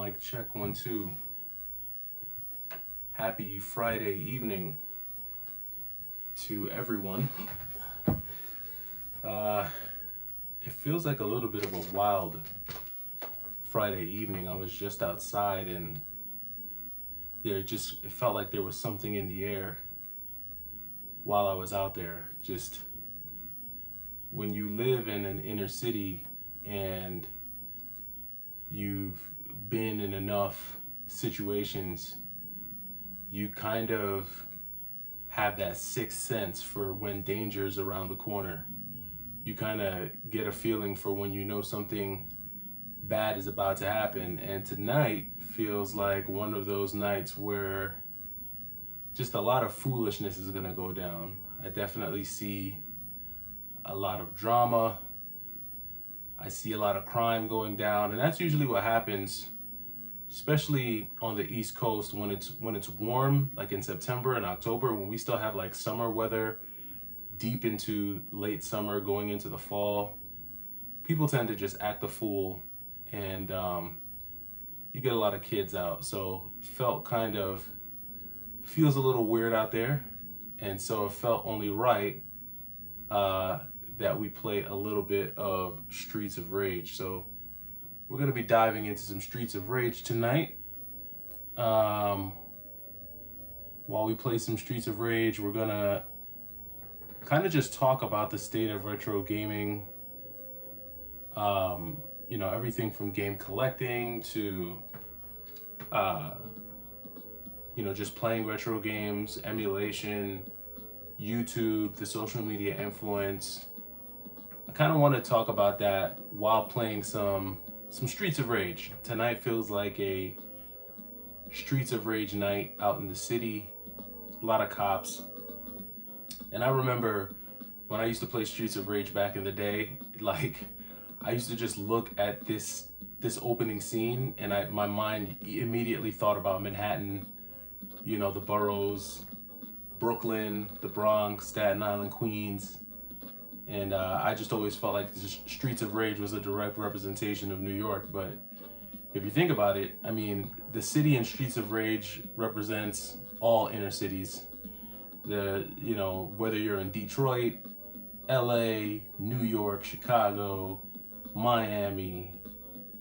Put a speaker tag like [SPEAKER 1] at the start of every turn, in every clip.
[SPEAKER 1] Mic check 1 2. Happy Friday evening to everyone. Uh, it feels like a little bit of a wild Friday evening. I was just outside and it felt like there was something in the air while I was out there. Just when you live in an inner city and you've been in enough situations, you kind of have that sixth sense for when danger's around the corner. You kind of get a feeling for when you know something bad is about to happen. And tonight feels like one of those nights where just a lot of foolishness is going to go down. I definitely see a lot of drama. I see a lot of crime going down, and that's usually what happens, especially on the East Coast when it's warm, like in September and October, when we still have like summer weather deep into late summer going into the fall. People tend to just act a fool, and you get a lot of kids out. So feels a little weird out there, and so it felt only right that we play a little bit of Streets of Rage. So we're gonna be diving into some Streets of Rage tonight. While we play some Streets of Rage, we're gonna kind of just talk about the state of retro gaming. Everything from game collecting to, just playing retro games, emulation, YouTube, the social media influence. I kind of want to talk about that while playing some Streets of Rage. Tonight feels like a Streets of Rage night out in the city. A lot of cops. And I remember when I used to play Streets of Rage back in the day, like I used to just look at this opening scene and my mind immediately thought about Manhattan, the boroughs, Brooklyn, the Bronx, Staten Island, Queens. And I just always felt like the Streets of Rage was a direct representation of New York. But if you think about it, I mean, the city in Streets of Rage represents all inner cities. Whether you're in Detroit, LA, New York, Chicago, Miami,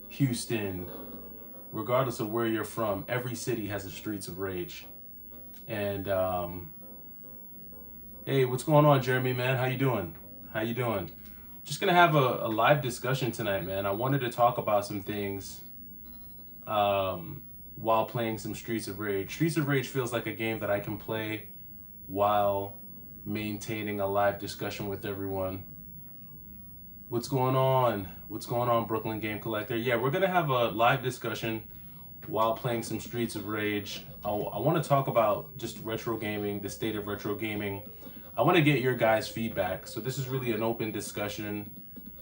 [SPEAKER 1] Houston, regardless of where you're from, every city has a Streets of Rage. And hey, what's going on, Jeremy, man? How you doing? Just gonna have a live discussion tonight, man. I wanted to talk about some things while playing some Streets of Rage. Streets of Rage feels like a game that I can play while maintaining a live discussion with everyone. What's going on? Brooklyn Game Collector? Yeah, we're gonna have a live discussion while playing some Streets of Rage. I want to talk about just retro gaming, the state of retro gaming. I want to get your guys' feedback. So this is really an open discussion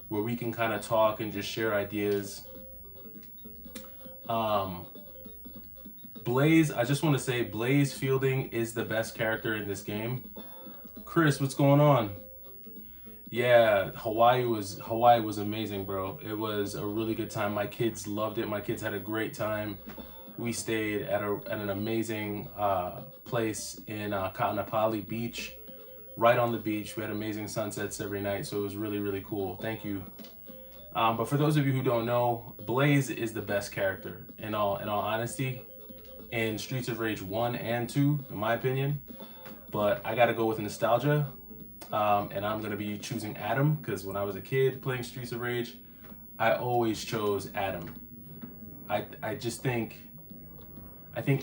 [SPEAKER 1] where we can kind of talk and just share ideas. Blaze, I just want to say Blaze Fielding is the best character in this game. Chris, what's going on? Yeah, Hawaii was amazing, bro. It was a really good time. My kids loved it. My kids had a great time. We stayed at an amazing place in Kaanapali Beach, right on the beach. We had amazing sunsets every night, so it was really, really cool. Thank you. But for those of you who don't know, Blaze is the best character in all honesty in Streets of Rage 1 and 2, in my opinion. But I gotta go with nostalgia. And I'm gonna be choosing Adam because when I was a kid playing Streets of Rage, I always chose Adam. I think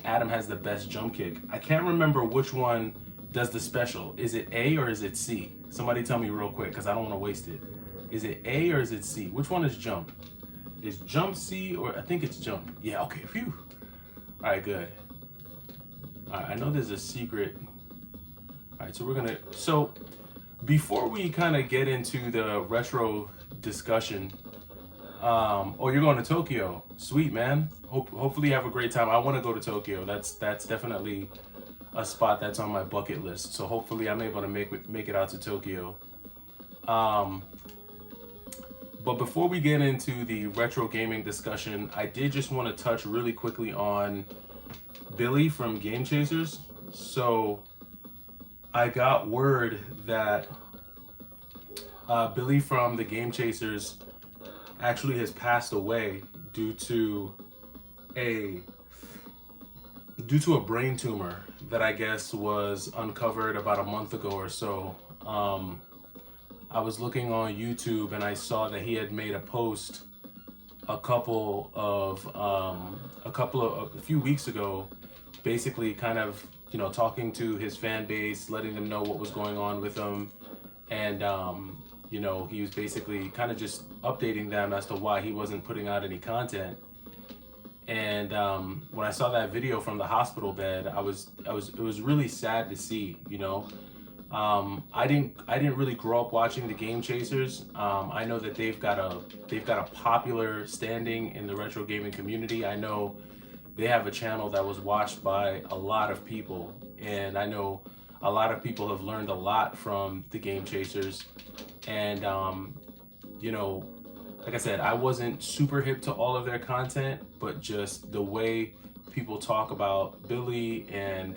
[SPEAKER 1] Adam has the best jump kick. I can't remember which one does the special. Is it A or is it C? Somebody tell me real quick because I don't want to waste it. Is it A or is it C? Which one is jump? Is jump C or I think it's jump? Yeah, okay, phew. All right, good. All right, I know there's a secret. All right, so before we kind of get into the retro discussion, you're going to Tokyo. Sweet, man. Hopefully you have a great time. I want to go to Tokyo. That's definitely a spot that's on my bucket list. So hopefully I'm able to make it out to Tokyo. But before we get into the retro gaming discussion, I did just want to touch really quickly on Billy from Game Chasers. So I got word that Billy from the Game Chasers actually has passed away due to a brain tumor that I guess was uncovered about a month ago or so. I was looking on YouTube and I saw that he had made a post a few weeks ago, basically kind of, you know, talking to his fan base, letting them know what was going on with him. And, you know, he was basically kind of just updating them as to why he wasn't putting out any content. And when I saw that video from the hospital bed, it was really sad to see, you know. I didn't really grow up watching the Game Chasers. I know that they've got a popular standing in the retro gaming community. I know they have a channel that was watched by a lot of people, and I know a lot of people have learned a lot from the Game Chasers. And you know, like I said, I wasn't super hip to all of their content, but just the way people talk about Billy and,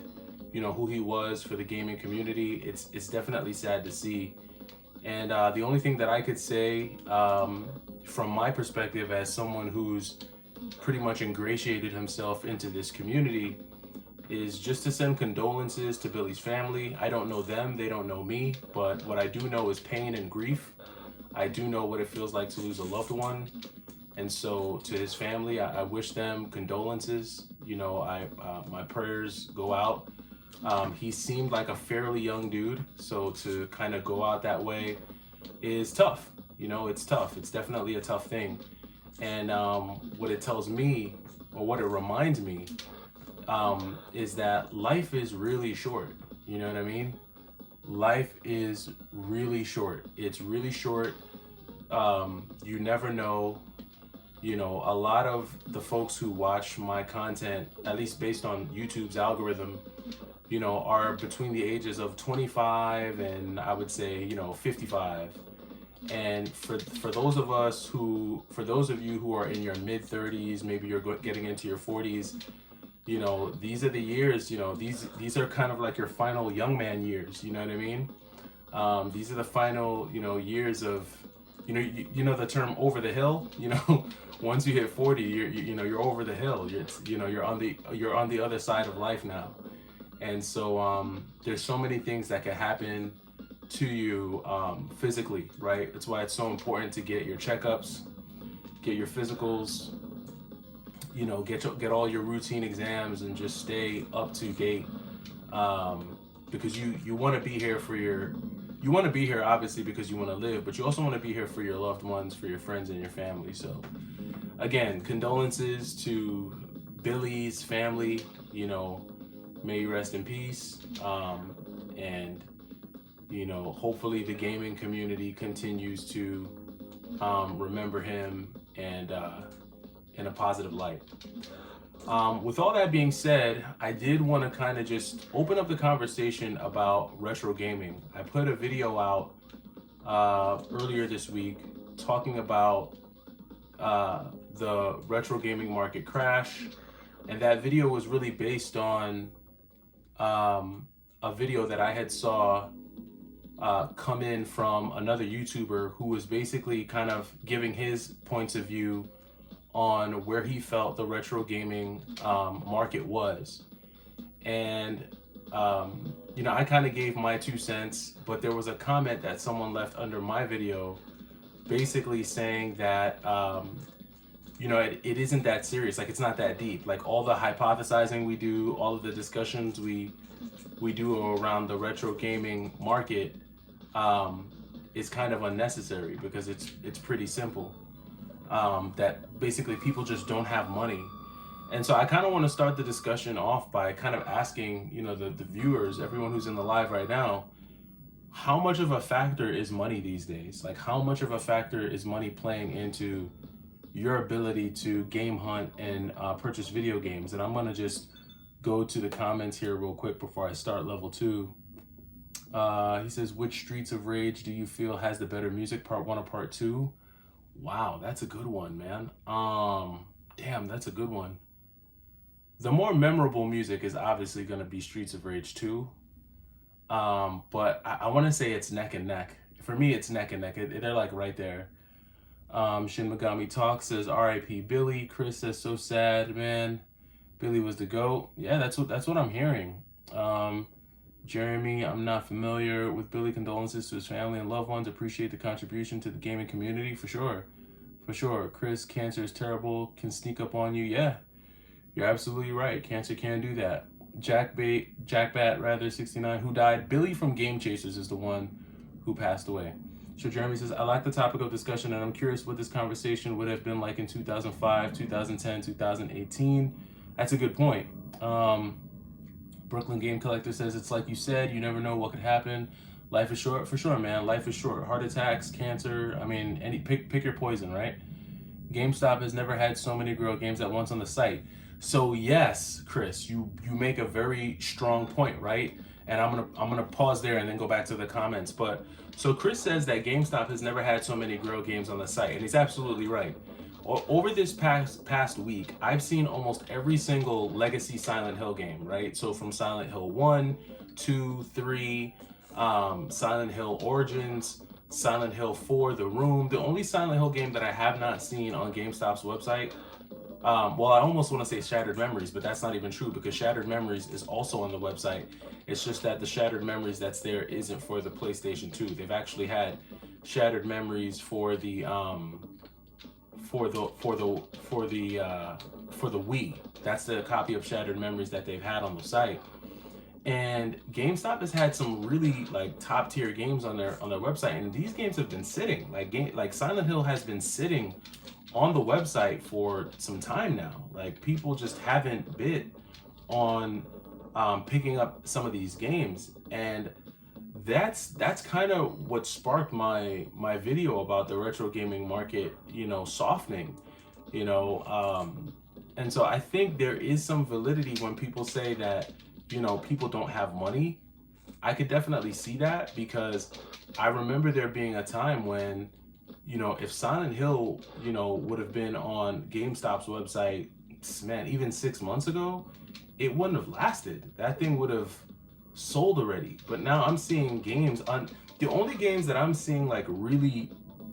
[SPEAKER 1] you know, who he was for the gaming community, it's definitely sad to see. And the only thing that I could say, from my perspective as someone who's pretty much ingratiated himself into this community, is just to send condolences to Billy's family. I don't know them, they don't know me, but what I do know is pain and grief. I do know what it feels like to lose a loved one. And so to his family, I wish them condolences. You know, my prayers go out. He seemed like a fairly young dude, so to kind of go out that way is tough. You know, it's tough. It's definitely a tough thing. And what it tells me, or what it reminds me, is that life is really short. You know what I mean? Life is really short. It's really short. You never know. You know, a lot of the folks who watch my content, at least based on YouTube's algorithm, you know, are between the ages of 25 and I would say, you know, 55. And for those of you who are in your mid 30s, maybe you're getting into your 40s, you know, these are the years, you know, these are kind of like your final young man years, you know what I mean? These are the final, you know, years of, you know the term over the hill, you know, once you hit 40, you're over the hill. You're on the other side of life now. And so there's so many things that can happen to you physically, right? That's why it's so important to get your checkups, get your physicals, you know, get all your routine exams and just stay up to date, because you want to be here you want to be here obviously because you want to live, but you also want to be here for your loved ones, for your friends and your family. So again, condolences to Billy's family, you know, may you rest in peace, and you know, hopefully the gaming community continues to remember him and in a positive light. With all that being said, I did want to kind of just open up the conversation about retro gaming. I put a video out earlier this week talking about the retro gaming market crash, and that video was really based on a video that I had saw come in from another YouTuber who was basically kind of giving his points of view on where he felt the retro gaming market was. And you know, I kind of gave my 2 cents, but there was a comment that someone left under my video basically saying that you know, it isn't that serious, like it's not that deep, like all the hypothesizing we do, all of the discussions we do around the retro gaming market is kind of unnecessary because it's pretty simple. That basically people just don't have money. And so I kind of want to start the discussion off by kind of asking, you know, the viewers, everyone who's in the live right now, how much of a factor is money these days? Like how much of a factor is money playing into your ability to game hunt and purchase video games? And I'm going to just go to the comments here real quick before I start level 2. He says, which Streets of Rage do you feel has the better music, part 1 or part 2? Wow, that's a good one, man. Damn, that's a good one. The more memorable music is obviously going to be Streets of Rage 2. But I want to say it's neck and neck. For me, it's neck and neck. They're like right there. Shin Megami Talk says R.I.P. Billy. Chris says so sad, man. Billy was the GOAT. Yeah, that's what I'm hearing. Um, Jeremy, I'm not familiar with Billy. Condolences to his family and loved ones. Appreciate the contribution to the gaming community for sure. For sure. Chris, cancer is terrible. Can sneak up on you. Yeah, you're absolutely right. Cancer can do that. Jack Bat rather 69. Who died? Billy from Game Chasers is the one who passed away. So Jeremy says, I like the topic of discussion and I'm curious what this conversation would have been like in 2005, 2010, 2018. That's a good point. Brooklyn Game Collector says, it's like you said, you never know what could happen. Life is short, for sure, man. Life is short. Heart attacks, cancer. I mean, pick your poison, right? GameStop has never had so many Guerrilla games at once on the site. So yes, Chris, you make a very strong point, right? And I'm gonna pause there and then go back to the comments. But so Chris says that GameStop has never had so many Guerrilla games on the site, and he's absolutely right. Over this past week, I've seen almost every single legacy Silent Hill game, right? So from Silent Hill 1, 2, 3, Silent Hill Origins, Silent Hill 4, The Room. The only Silent Hill game that I have not seen on GameStop's website, well, I almost want to say Shattered Memories, but that's not even true because Shattered Memories is also on the website. It's just that the Shattered Memories that's there isn't for the PlayStation 2. They've actually had Shattered Memories for the Wii. That's the copy of Shattered Memories that they've had on the site. And GameStop has had some really like top tier games on their website, and these games have been sitting. Like Silent Hill has been sitting on the website for some time now. Like people just haven't bid on picking up some of these games, and that's kind of what sparked my video about the retro gaming market, softening, and so I think there is some validity when people say that, people don't have money. I could definitely see that because I remember there being a time when, if Silent Hill, would have been on GameStop's website, man, even 6 months ago, it wouldn't have lasted. That thing would have sold already. But now I'm seeing games on the only games that I'm seeing like really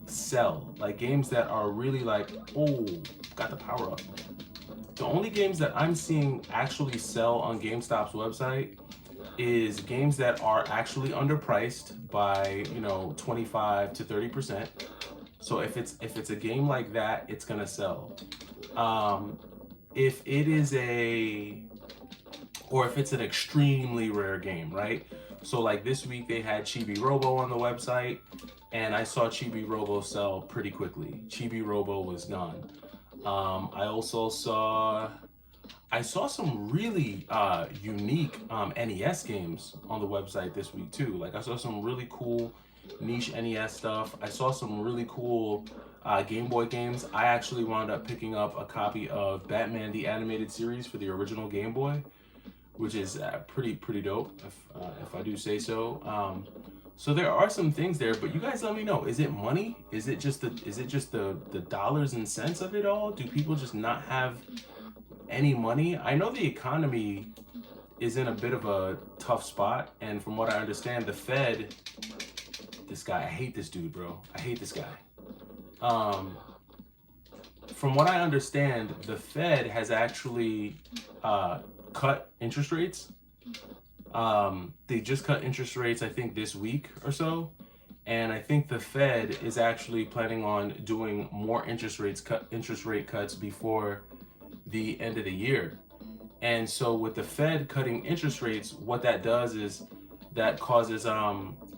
[SPEAKER 1] sell, like games that are really like, oh, got the power up. The only games that I'm seeing actually sell on GameStop's website is games that are actually underpriced by 25 to 30%. So if it's a game like that, it's gonna sell. If it is or if it's an extremely rare game, right? So like this week they had Chibi Robo on the website, and I saw Chibi Robo sell pretty quickly. Chibi Robo was gone. I also saw some really unique NES games on the website this week too. Like I saw some really cool niche NES stuff. I saw some really cool Game Boy games. I actually wound up picking up a copy of Batman the Animated Series for the original Game Boy, which is pretty dope, if I do say so. So there are some things there, but you guys let me know. Is it money? Is it just the dollars and cents of it all? Do people just not have any money? I know the economy is in a bit of a tough spot, and from what I understand, the Fed, this guy, I hate this dude, bro. I hate this guy. From what I understand, the Fed has actually cut interest rates. They just cut interest rates, I think, this week or so. And I think the Fed is actually planning on doing more interest rate cuts before the end of the year. And so with the Fed cutting interest rates, what that does is that causes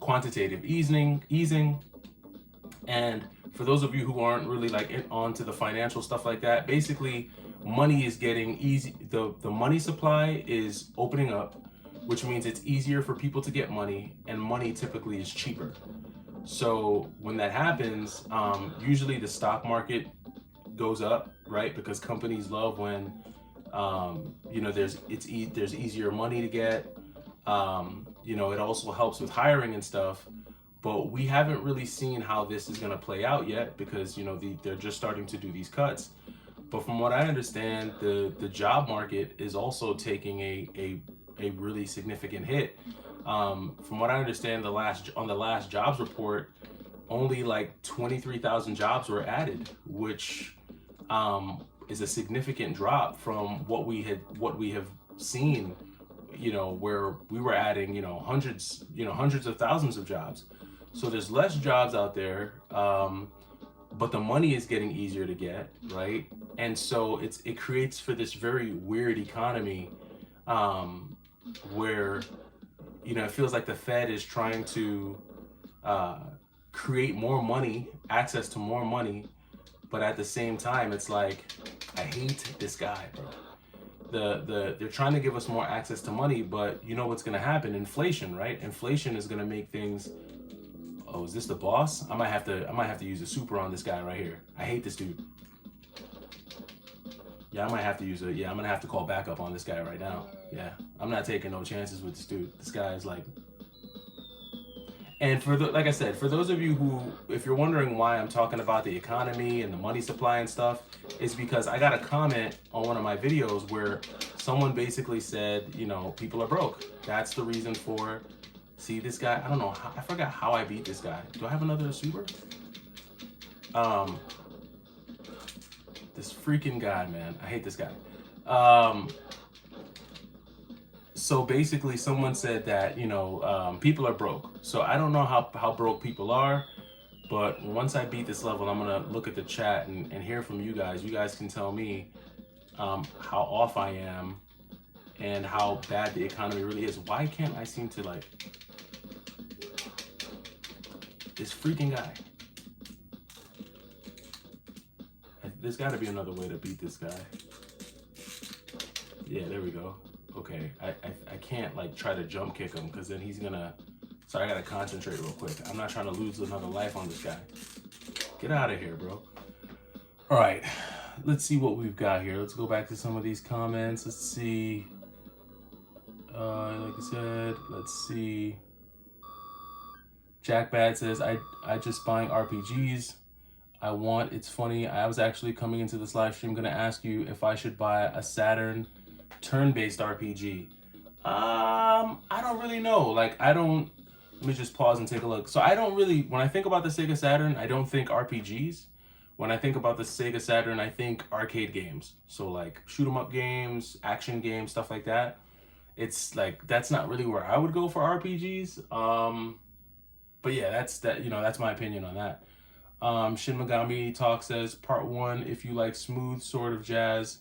[SPEAKER 1] quantitative easing. And for those of you who aren't really like onto the financial stuff like that, basically money is getting easy. The money supply is opening up, which means it's easier for people to get money, and money typically is cheaper. So when that happens, usually the stock market goes up, right? Because companies love when there's easier money to get. It also helps with hiring and stuff. but we haven't really seen how this is going to play out yet because, you know, they're just starting to do these cuts. But from what I understand, the job market is also taking a really significant hit. From what I understand, on the last jobs report, only like 23,000 jobs were added, which is a significant drop from what we have seen, you know, where we were adding, you know, hundreds of thousands of jobs. So there's less jobs out there, but the money is getting easier to get, right? And so it creates for this very weird economy, where, you know, it feels like the Fed is trying to create more money, access to more money, but at the same time, it's like, I hate this guy, bro. They're trying to give us more access to money, but you know what's gonna happen? Inflation, right? Inflation is gonna make things. Oh, is this the boss? I might have to use a super on this guy right here. I hate this dude. Yeah, I might have to use I'm gonna have to call backup on this guy right now. Yeah, I'm not taking no chances with this dude. This guy is like. And like I said, for those of you who, if you're wondering why I'm talking about the economy and the money supply and stuff, it's because I got a comment on one of my videos where someone basically said, you know, people are broke. That's the reason for. See this guy? I don't know. I forgot how I beat this guy. Do I have another super? This freaking guy, man. I hate this guy. So basically someone said that, you know, people are broke. So I don't know how broke people are, but once I beat this level, I'm going to look at the chat and hear from you guys. You guys can tell me how off I am and how bad the economy really is. Why can't I seem to, like, this freaking guy? There's got to be another way to beat this guy. Yeah, there we go. Okay, I can't like try to jump kick him because then he's gonna. Sorry, I gotta concentrate real quick. I'm not trying to lose another life on this guy. Get out of here, bro. All right, let's see what we've got here. Let's go back to some of these comments. Let's see. Like I said, let's see. Jack Bad says, I just buying RPGs. It's funny. I was actually coming into this live stream gonna ask you if I should buy a Saturn turn-based RPG. I don't really know. Like, let me just pause and take a look. So I don't really, when I think about the Sega Saturn, I don't think RPGs. When I think about the Sega Saturn, I think arcade games. So like shoot 'em up games, action games, stuff like that. It's like, that's not really where I would go for RPGs. But yeah, that's my opinion on that. Shin Megami Talk says, part 1, if you like smooth sort of jazz.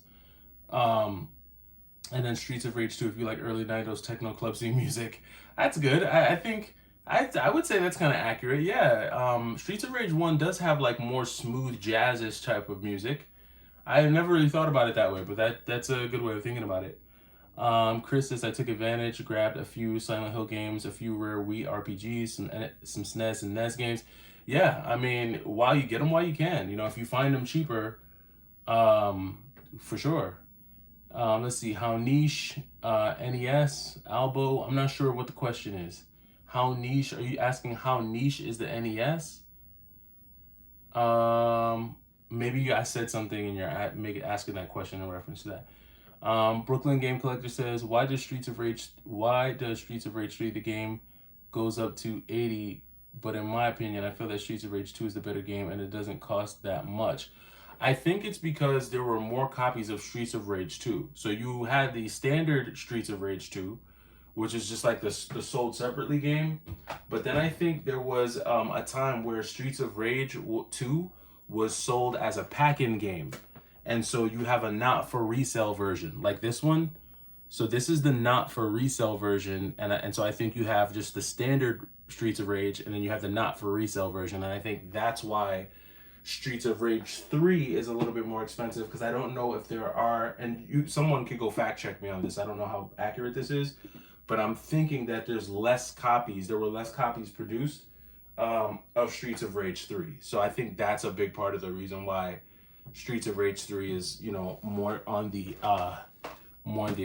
[SPEAKER 1] And then Streets of Rage 2, if you like early 90s techno club scene music. That's good. I think, I would say that's kind of accurate. Yeah, Streets of Rage 1 does have like more smooth jazzish type of music. I never really thought about it that way, but that's a good way of thinking about it. Chris says, I took advantage, grabbed a few Silent Hill games, a few rare Wii RPGs, some SNES and NES games. Yeah, I mean, while you get them, while you can. You know, if you find them cheaper, for sure. Let's see, how niche, NES, Albo. I'm not sure what the question is. How niche? Are you asking how niche is the NES? Maybe I said something and you're asking that question in reference to that. Brooklyn Game Collector says, why does Streets of Rage 3, the game goes up to 80, but in my opinion, I feel that Streets of Rage 2 is the better game and it doesn't cost that much. I think it's because there were more copies of Streets of Rage 2. So you had the standard Streets of Rage 2, which is just like the sold separately game. But then I think there was a time where Streets of Rage 2 was sold as a pack-in game. And so you have a not for resale version like this one. So this is the not for resale version. And so I think you have just the standard Streets of Rage and then you have the not for resale version. And I think that's why Streets of Rage 3 is a little bit more expensive, because I don't know if there are, and someone could go fact check me on this. I don't know how accurate this is, but I'm thinking that there were less copies produced of Streets of Rage 3. So I think that's a big part of the reason why Streets of Rage 3 is, you know, more on the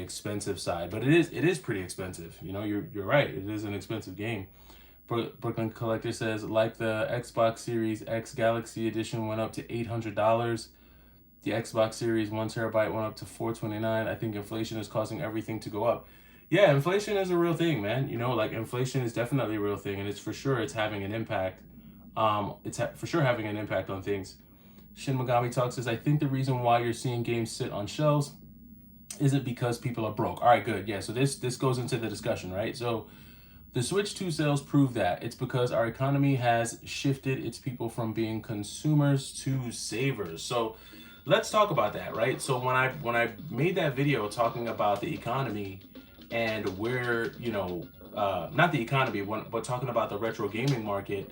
[SPEAKER 1] expensive side. But it is pretty expensive. You know, you're right. It is an expensive game. Brooklyn Collector says, like the Xbox Series X Galaxy Edition went up to $800. The Xbox Series 1 TB went up to $429. I think inflation is causing everything to go up. Yeah, inflation is a real thing, man. You know, like inflation is definitely a real thing, and it's for sure it's having an impact. For sure having an impact on things. Shin Megami Talk says, I think the reason why you're seeing games sit on shelves isn't because people are broke. All right, good. Yeah, so this goes into the discussion, right? So the Switch 2 sales prove that. It's because our economy has shifted its people from being consumers to savers. So let's talk about that, right? So when I made that video talking about the economy and where, you know, not the economy, but talking about the retro gaming market,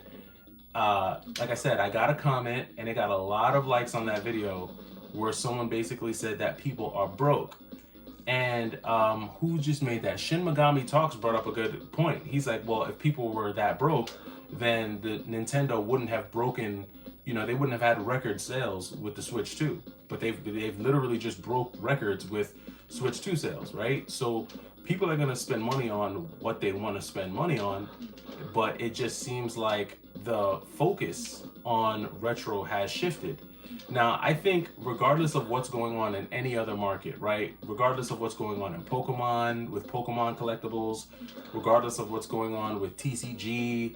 [SPEAKER 1] like I said, I got a comment and it got a lot of likes on that video where someone basically said that people are broke. And who just made that? Shin Megami Talks brought up a good point. He's like, well, if people were that broke, then the Nintendo wouldn't have broken, you know, they wouldn't have had record sales with the Switch 2. But they've literally just broke records with Switch 2 sales, right? So people are going to spend money on what they want to spend money on, but it just seems like the focus on retro has shifted. Now, I think regardless of what's going on in any other market, right? Regardless of what's going on in Pokemon, with Pokemon collectibles, regardless of what's going on with TCG,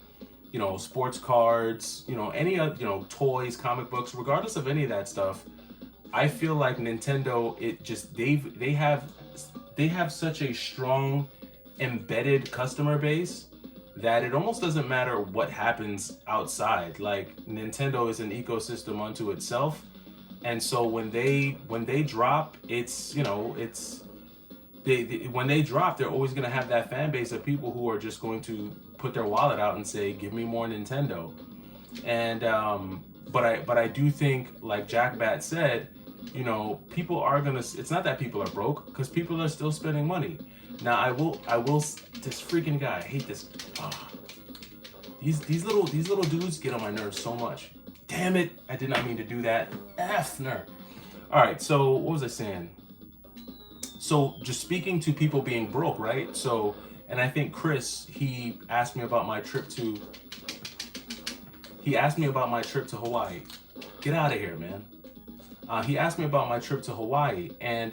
[SPEAKER 1] you know, sports cards, you know, any other, you know, toys, comic books, regardless of any of that stuff, I feel like Nintendo, it just, they have such a strong embedded customer base that it almost doesn't matter what happens outside. Like Nintendo is an ecosystem unto itself, and so when they drop, it's, you know, it's when they drop, they're always going to have that fan base of people who are just going to put their wallet out and say, give me more Nintendo. And but I do think, like Jack Bat said, you know, people are gonna, it's not that people are broke, because people are still spending money. Now I will this freaking guy, I hate this. These little dudes get on my nerves so much. Damn it, I did not mean to do that. Nerd. All right, so what was I saying? So just speaking to people being broke, right? So, and I think Chris, he asked me about my trip to Hawaii. Get out of here, man. He asked me about my trip to Hawaii, and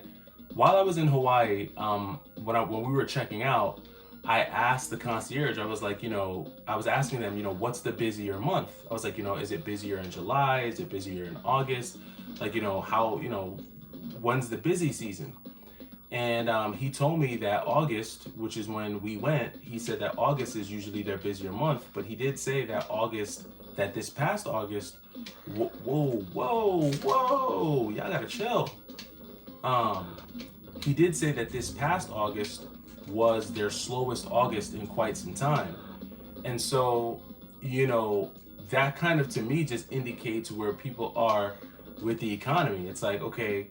[SPEAKER 1] while I was in Hawaii, when we were checking out, I asked the concierge, I was like, you know, I was asking them, you know, what's the busier month? I was like, you know, is it busier in July? Is it busier in August? Like, you know, how, you know, when's the busy season? And he told me that August, which is when we went, he said that August is usually their busier month, but he did say that this past August, whoa, y'all gotta chill. He did say that this past August was their slowest August in quite some time. And so, you know, that kind of to me just indicates where people are with the economy. It's like, okay,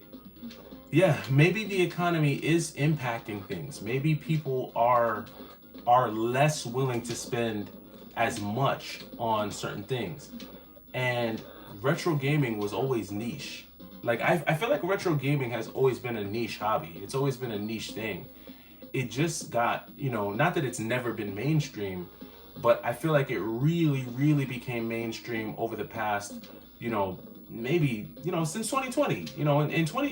[SPEAKER 1] yeah, maybe the economy is impacting things. Maybe people are less willing to spend as much on certain things. And retro gaming was always niche. Like I feel like retro gaming has always been a niche hobby. It's always been a niche thing. It just got, you know, not that it's never been mainstream, but I feel like it really, really became mainstream over the past, you know, maybe, you know, since 2020, you know,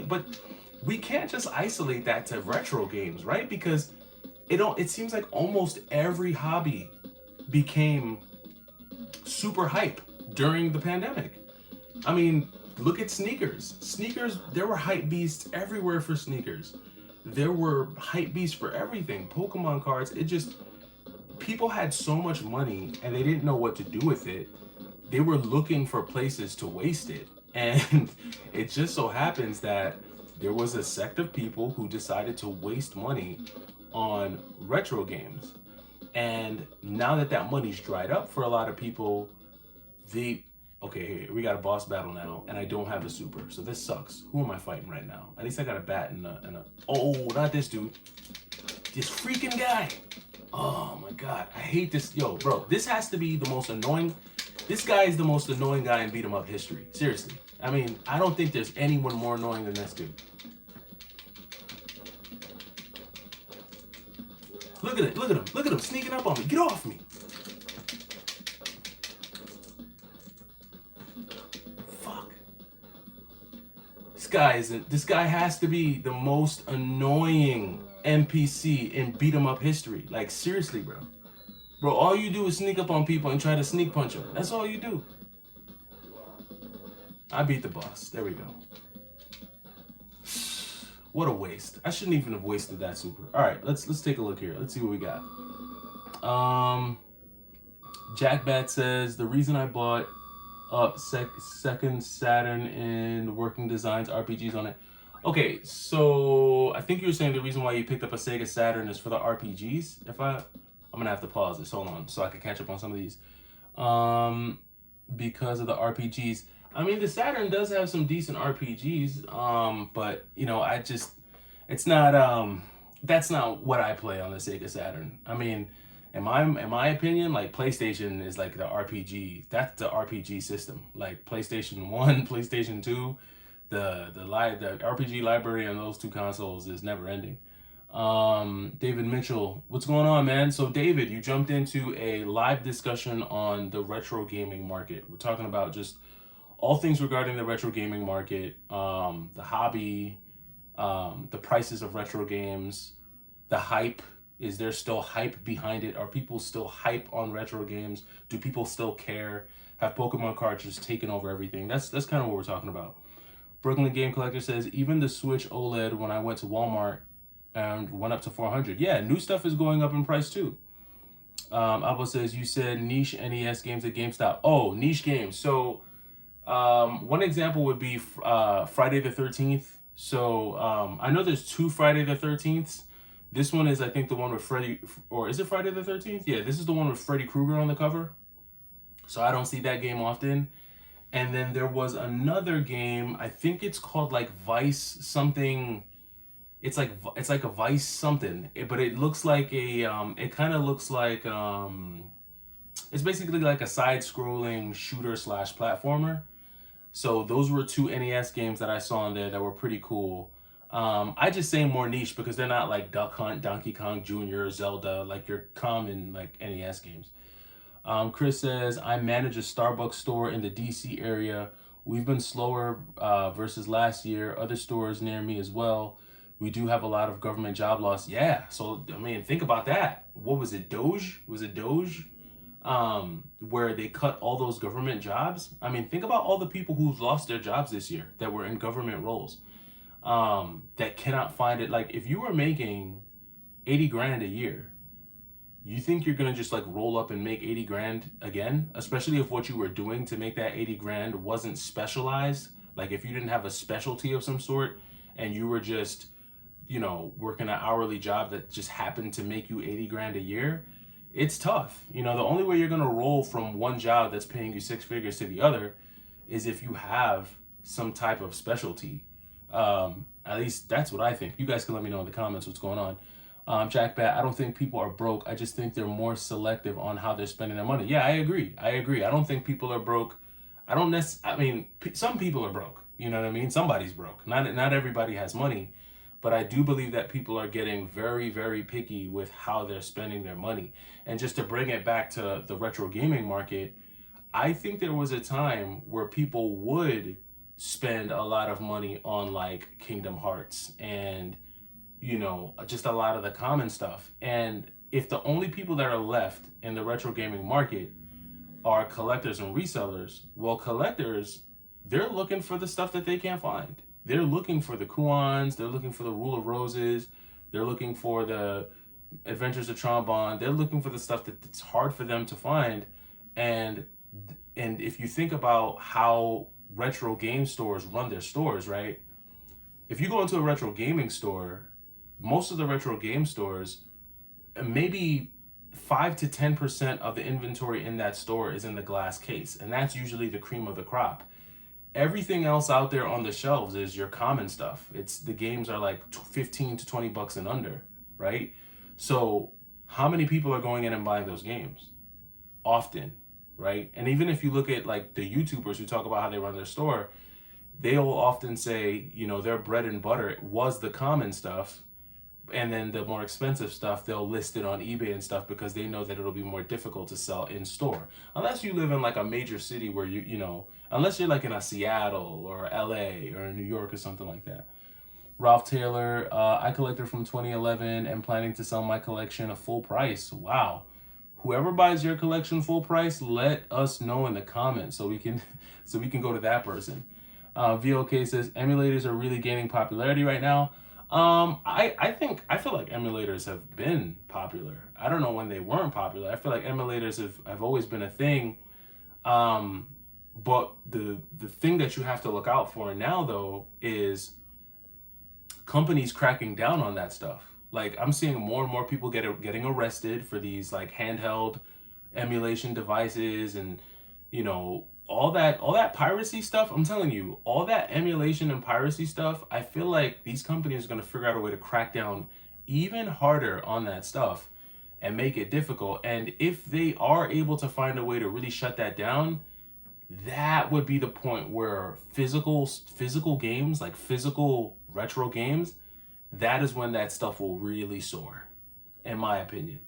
[SPEAKER 1] but we can't just isolate that to retro games, right? Because it seems like almost every hobby became super hype during the pandemic. I mean, look at sneakers. Sneakers, there were hype beasts everywhere for sneakers. There were hype beasts for everything. Pokemon cards, people had so much money and they didn't know what to do with it. They were looking for places to waste it. And it just so happens that there was a sect of people who decided to waste money on retro games. And now that money's dried up for a lot of people, okay, we got a boss battle now, and I don't have a super, so this sucks. Who am I fighting right now? At least I got a bat and a oh, not this dude. This freaking guy. Oh my god, I hate this. Yo, bro, this has to be the most annoying. This guy is the most annoying guy in beat 'em up history. Seriously. I mean, I don't think there's anyone more annoying than this dude. Look at him sneaking up on me. Get off me. This guy has to be the most annoying NPC in beat 'em up history. Like seriously, bro. Bro, all you do is sneak up on people and try to sneak punch them. That's all you do. I beat the boss. There we go. What a waste. I shouldn't even have wasted that super. All right, let's take a look here. Let's see what we got. Jack Bat says the reason I bought up second Saturn and Working Designs RPGs on it. Okay, so I think you were saying the reason why you picked up a Sega Saturn is for the RPGs. I'm gonna have to pause this. Hold on, so I can catch up on some of these. Because of the RPGs. I mean, the Saturn does have some decent RPGs, but you know, it's not, that's not what I play on the Sega Saturn. I mean, in my opinion, like PlayStation is like the RPG. That's the RPG system. Like PlayStation 1, PlayStation 2, the RPG library on those two consoles is never ending. David Mitchell, what's going on, man? So David, you jumped into a live discussion on the retro gaming market. We're talking about just all things regarding the retro gaming market, the hobby, the prices of retro games, the hype. Is there still hype behind it? Are people still hype on retro games? Do people still care? Have Pokemon cards just taken over everything? That's kind of what we're talking about. Brooklyn Game Collector says, even the Switch OLED when I went to Walmart and went up to 400. Yeah, new stuff is going up in price too. Albo says, you said niche NES games at GameStop. Oh, niche games. So one example would be Friday the 13th. So I know there's two Friday the 13th. This one is, I think, the one with Freddy, or is it Friday the 13th? Yeah, this is the one with Freddy Krueger on the cover. So I don't see that game often. And then there was another game, I think it's called like Vice something. It's like a Vice something, but it looks like it kind of looks like it's basically like a side-scrolling shooter slash platformer. So those were two NES games that I saw in there that were pretty cool. I just say more niche because they're not like Duck Hunt, Donkey Kong Jr., Zelda, like your common like NES games. Chris says, I manage a Starbucks store in the DC area. We've been slower versus last year. Other stores near me as well. We do have a lot of government job loss. Yeah, so I mean, think about that. What was it, Doge? Was it Doge? Where they cut all those government jobs? I mean, think about all the people who've lost their jobs this year that were in government roles, that cannot find it. Like, if you were making 80 grand a year, you think you're gonna just like roll up and make 80 grand again? Especially if what you were doing to make that 80 grand wasn't specialized. Like if you didn't have a specialty of some sort and you were just, you know, working an hourly job that just happened to make you 80 grand a year, it's tough. You know, the only way you're gonna roll from one job that's paying you six figures to the other is if you have some type of specialty. At least that's what I think. You guys can let me know in the comments what's going on. Jack Bat, I don't think people are broke. I just think they're more selective on how they're spending their money. Yeah, I agree. I don't think people are broke. I mean, some people are broke. You know what I mean? Somebody's broke. Not everybody has money, but I do believe that people are getting very, very picky with how they're spending their money. And just to bring it back to the retro gaming market, I think there was a time where people would spend a lot of money on like Kingdom Hearts and, you know, just a lot of the common stuff. And if the only people that are left in the retro gaming market are collectors and resellers, well, collectors, they're looking for the stuff that they can't find. They're looking for the Kuons, they're looking for the Rule of Roses, they're looking for the Adventures of Trombone, they're looking for the stuff that's hard for them to find. And if you think about how retro game stores run their stores, right? If you go into a retro gaming store, most of the retro game stores, maybe 5 to 10% of the inventory in that store is in the glass case, and that's usually the cream of the crop. Everything else out there on the shelves is your common stuff. It's the games are like 15 to 20 bucks and under, right? So how many people are going in and buying those games? Often, right? And even if you look at like the YouTubers who talk about how they run their store, they'll often say, you know, their bread and butter was the common stuff, and then the more expensive stuff they'll list it on eBay and stuff because they know that it'll be more difficult to sell in store, unless you live in like a major city where you know unless you're like in a Seattle or LA or New York or something like that. Ralph Taylor, I collected from 2011 and planning to sell my collection at full price. Wow. Whoever buys your collection full price, let us know in the comments so we can so we can go to that person. VOK says emulators are really gaining popularity right now. I feel like emulators have been popular. I don't know when they weren't popular. I feel like emulators have always been a thing. Um, but the thing that you have to look out for now though is companies cracking down on that stuff. Like I'm seeing more and more people getting arrested for these like handheld emulation devices and all that piracy stuff. I'm telling you, all that emulation and piracy stuff, I feel like these companies are going to figure out a way to crack down even harder on that stuff and make it difficult. And if they are able to find a way to really shut that down, that would be the point where physical games, like physical retro games, that is when that stuff will really soar, in my opinion.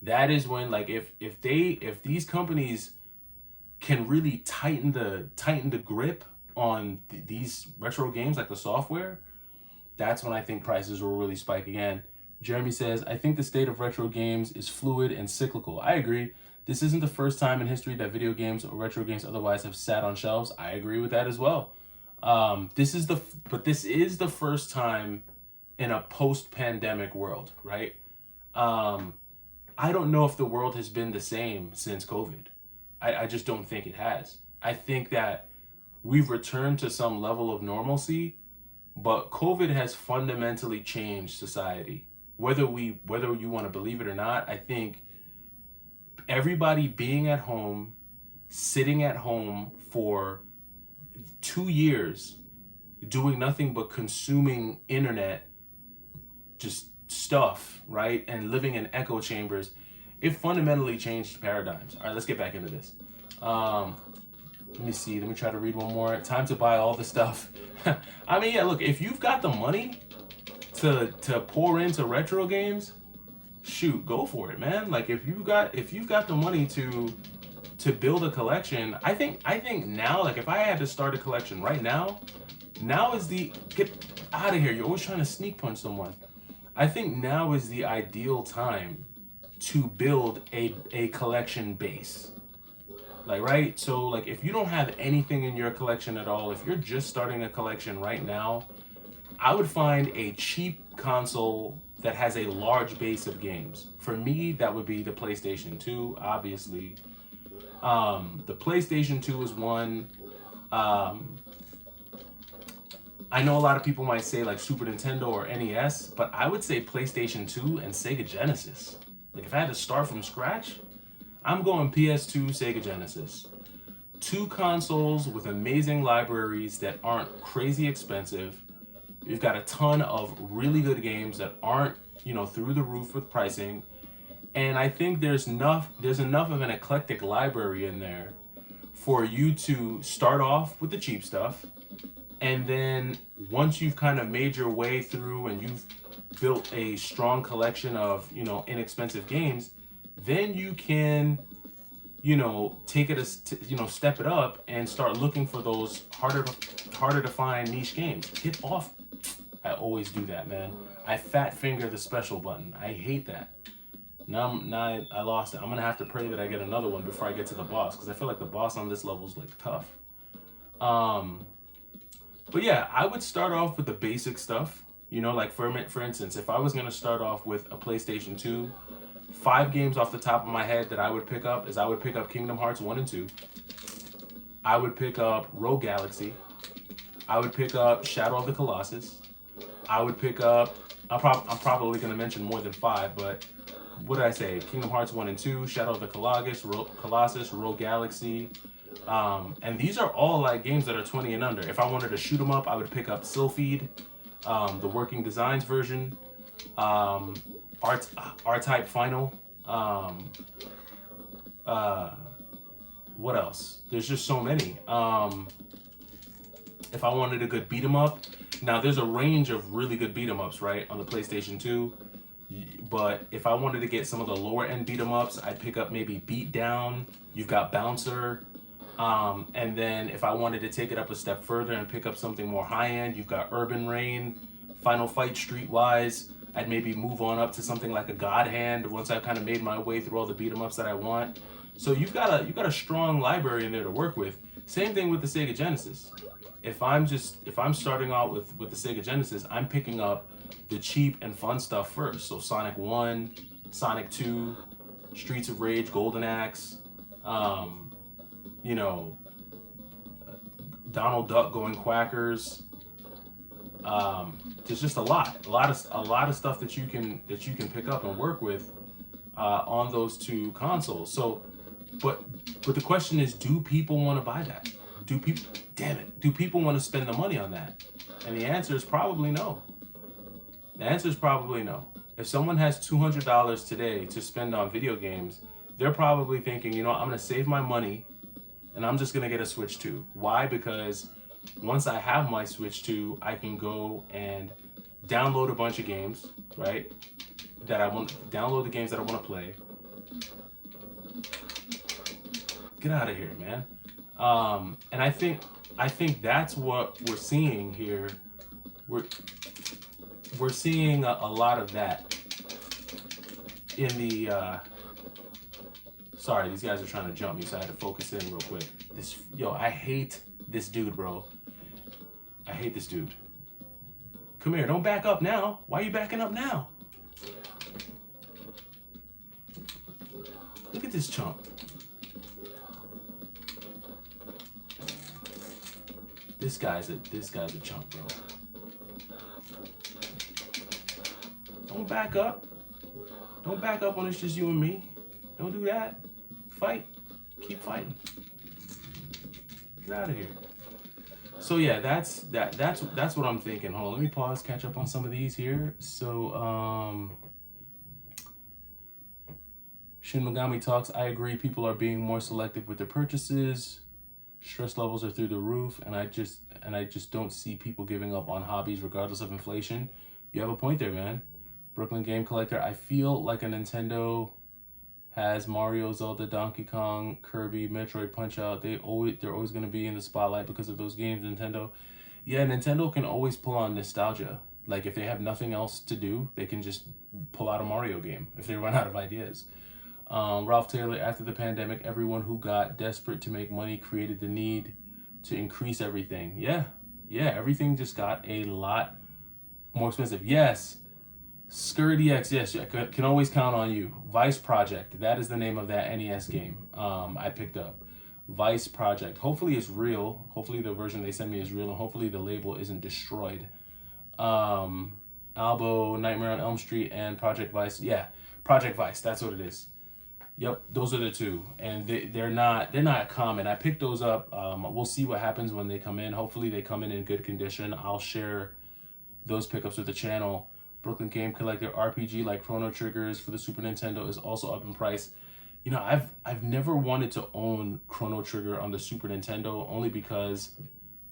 [SPEAKER 1] That is when, like, if these companies can really tighten the grip on these retro games, like the software, that's when I think prices will really spike again. Jeremy says, I think the state of retro games is fluid and cyclical. I agree. This isn't the first time in history that video games or retro games otherwise have sat on shelves. I agree with that as well. This is the first time in a post-pandemic world, right? I don't know if the world has been the same since COVID. I just don't think it has. I think that we've returned to some level of normalcy, but COVID has fundamentally changed society. Whether you want to believe it or not, I think everybody being at home, sitting at home for 2 years, doing nothing but consuming internet, just stuff, right? And living in echo chambers, it fundamentally changed paradigms. All right, let's get back into this. Let me see. Let me try to read one more. Time to buy all the stuff. I mean, yeah, look, if you've got the money to pour into retro games, shoot, go for it, man. Like if you've got the money to build a collection, I think now, like if I had to start a collection right now, now is the get out of here. You're always trying to sneak punch someone. I think now is the ideal time to build a collection base. Like, right? So like if you don't have anything in your collection at all, if you're just starting a collection right now, I would find a cheap console that has a large base of games. For me, that would be the PlayStation 2, obviously. The PlayStation 2 is one. I know a lot of people might say like Super Nintendo or NES, but I would say PlayStation 2 and Sega Genesis. Like if I had to start from scratch, I'm going PS2, Sega Genesis. Two consoles with amazing libraries that aren't crazy expensive. You've got a ton of really good games that aren't, through the roof with pricing. And I think there's enough of an eclectic library in there for you to start off with the cheap stuff. And then once you've kind of made your way through and you've built a strong collection of, inexpensive games, then you can, take it step it up and start looking for those harder to find niche games. Get off. I always do that, man. I fat finger the special button. I hate that. Now I lost it. I'm gonna have to pray that I get another one before I get to the boss, because I feel like the boss on this level is like tough. But yeah, I would start off with the basic stuff. Like for instance, if I was gonna start off with a PlayStation 2, 5 games off the top of my head that I would pick up is I would pick up Kingdom Hearts 1 and 2. I would pick up Rogue Galaxy. I would pick up Shadow of the Colossus. I would pick up, I'm probably going to mention more than 5, but what did I say? Kingdom Hearts 1 and 2, Shadow of the Colossus, Rogue Galaxy. And these are all like games that are 20 and under. If I wanted to shoot them up, I would pick up Sylpheed, the Working Designs version, R-Type Final. What else? There's just so many. If I wanted a good beat 'em up, now there's a range of really good beat 'em ups, right, on the PlayStation 2. But if I wanted to get some of the lower end beat 'em ups, I'd pick up maybe Beat Down. You've got Bouncer. And then if I wanted to take it up a step further and pick up something more high end, you've got Urban Reign, Final Fight Streetwise. I'd maybe move on up to something like a God Hand once I've kind of made my way through all the beat 'em ups that I want. So you've got a strong library in there to work with. Same thing with the Sega Genesis. If I'm starting out with the Sega Genesis, I'm picking up the cheap and fun stuff first. So Sonic 1, Sonic 2, Streets of Rage, Golden Axe, you know, Donald Duck going quackers. There's just a lot of stuff that you can pick up and work with on those two consoles. So, but the question is, do people want to buy that? Do people want to spend the money on that? And the answer is probably no. The answer is probably no. If someone has $200 today to spend on video games, they're probably thinking, you know, I'm going to save my money and I'm just going to get a Switch 2. Why? Because once I have my Switch 2, I can go and download a bunch of games, right? Download the games that I want to play. Get out of here, man. And I think that's what we're seeing here. We're seeing a lot of that in the sorry, these guys are trying to jump me, so I had to focus in real quick. I hate this dude, bro. I hate this dude. Come here, don't back up now. Why are you backing up now? Look at this chump. This guy's a chump, bro. Don't back up. Don't back up when it's just you and me. Don't do that. Fight. Keep fighting. Get out of here. So yeah, that's what I'm thinking. Hold on, let me pause, catch up on some of these here. So Shin Megami talks, I agree, people are being more selective with their purchases. Stress levels are through the roof, and I just don't see people giving up on hobbies regardless of inflation. You have a point there, man. Brooklyn Game Collector, I feel like a Nintendo has Mario, Zelda, Donkey Kong, Kirby, Metroid, Punch-Out. They're always going to be in the spotlight because of those games. Nintendo, yeah, Nintendo can always pull on nostalgia. Like if they have nothing else to do, they can just pull out a Mario game if they run out of ideas. Ralph Taylor, after the pandemic, everyone who got desperate to make money created the need to increase everything. Yeah, everything just got a lot more expensive. Yes. ScurDX, yes, I can always count on you. Vice Project, that is the name of that NES game I picked up. Vice Project. Hopefully it's real. Hopefully the version they send me is real, and hopefully the label isn't destroyed. Albo, Nightmare on Elm Street, and Project Vice. Yeah, Project Vice, that's what it is. Yep, those are the two, and they're not common. I picked those up. We'll see what happens when they come in. Hopefully they come in good condition. I'll share those pickups with the channel. Brooklyn Game Collector RPG like Chrono Triggers for the Super Nintendo is also up in price. You know, I've never wanted to own Chrono Trigger on the Super Nintendo, only because,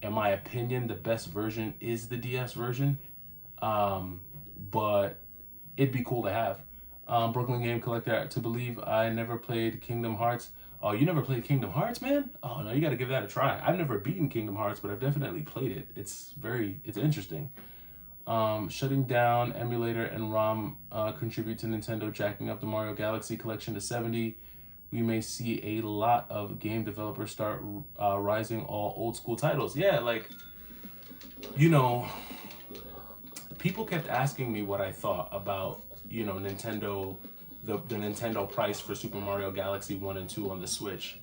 [SPEAKER 1] in my opinion, the best version is the DS version. But it'd be cool to have. Brooklyn Game Collector, to believe I never played Kingdom Hearts. Oh, you never played Kingdom Hearts, man? Oh no, you got to give that a try. I've never beaten Kingdom Hearts, but I've definitely played it. It's interesting. Shutting down emulator and ROM contribute to Nintendo jacking up the Mario Galaxy collection to 70. We may see a lot of game developers start rising all old school titles. Yeah, like, you know, people kept asking me what I thought about, you know, Nintendo, the Nintendo price for Super Mario Galaxy 1 and 2 on the Switch.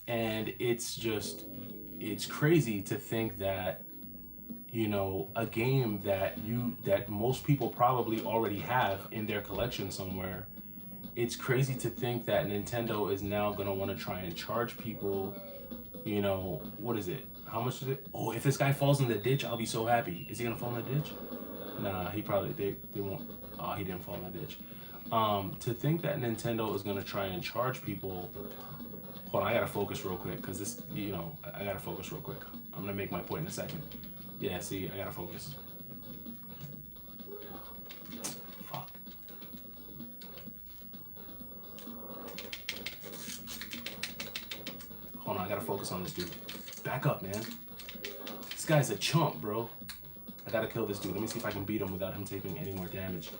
[SPEAKER 1] And it's crazy to think that, you know, a game that most people probably already have in their collection somewhere. It's crazy to think that Nintendo is now gonna want to try and charge people, you know, what is it? How much is it? Oh, if this guy falls in the ditch, I'll be so happy. Is he gonna fall in the ditch? Nah, he probably, they won't. Oh, he didn't fall in the ditch. To think that Nintendo is gonna try and charge people. Hold on, I gotta focus real quick, because this, you know, I gotta focus real quick. I'm gonna make my point in a second. Yeah, see, I gotta focus. Fuck. Hold on, I gotta focus. focus on this dude. Back up, man. This guy's a chump, bro. I gotta kill this dude. Let me see if I can beat him without him taking any more damage.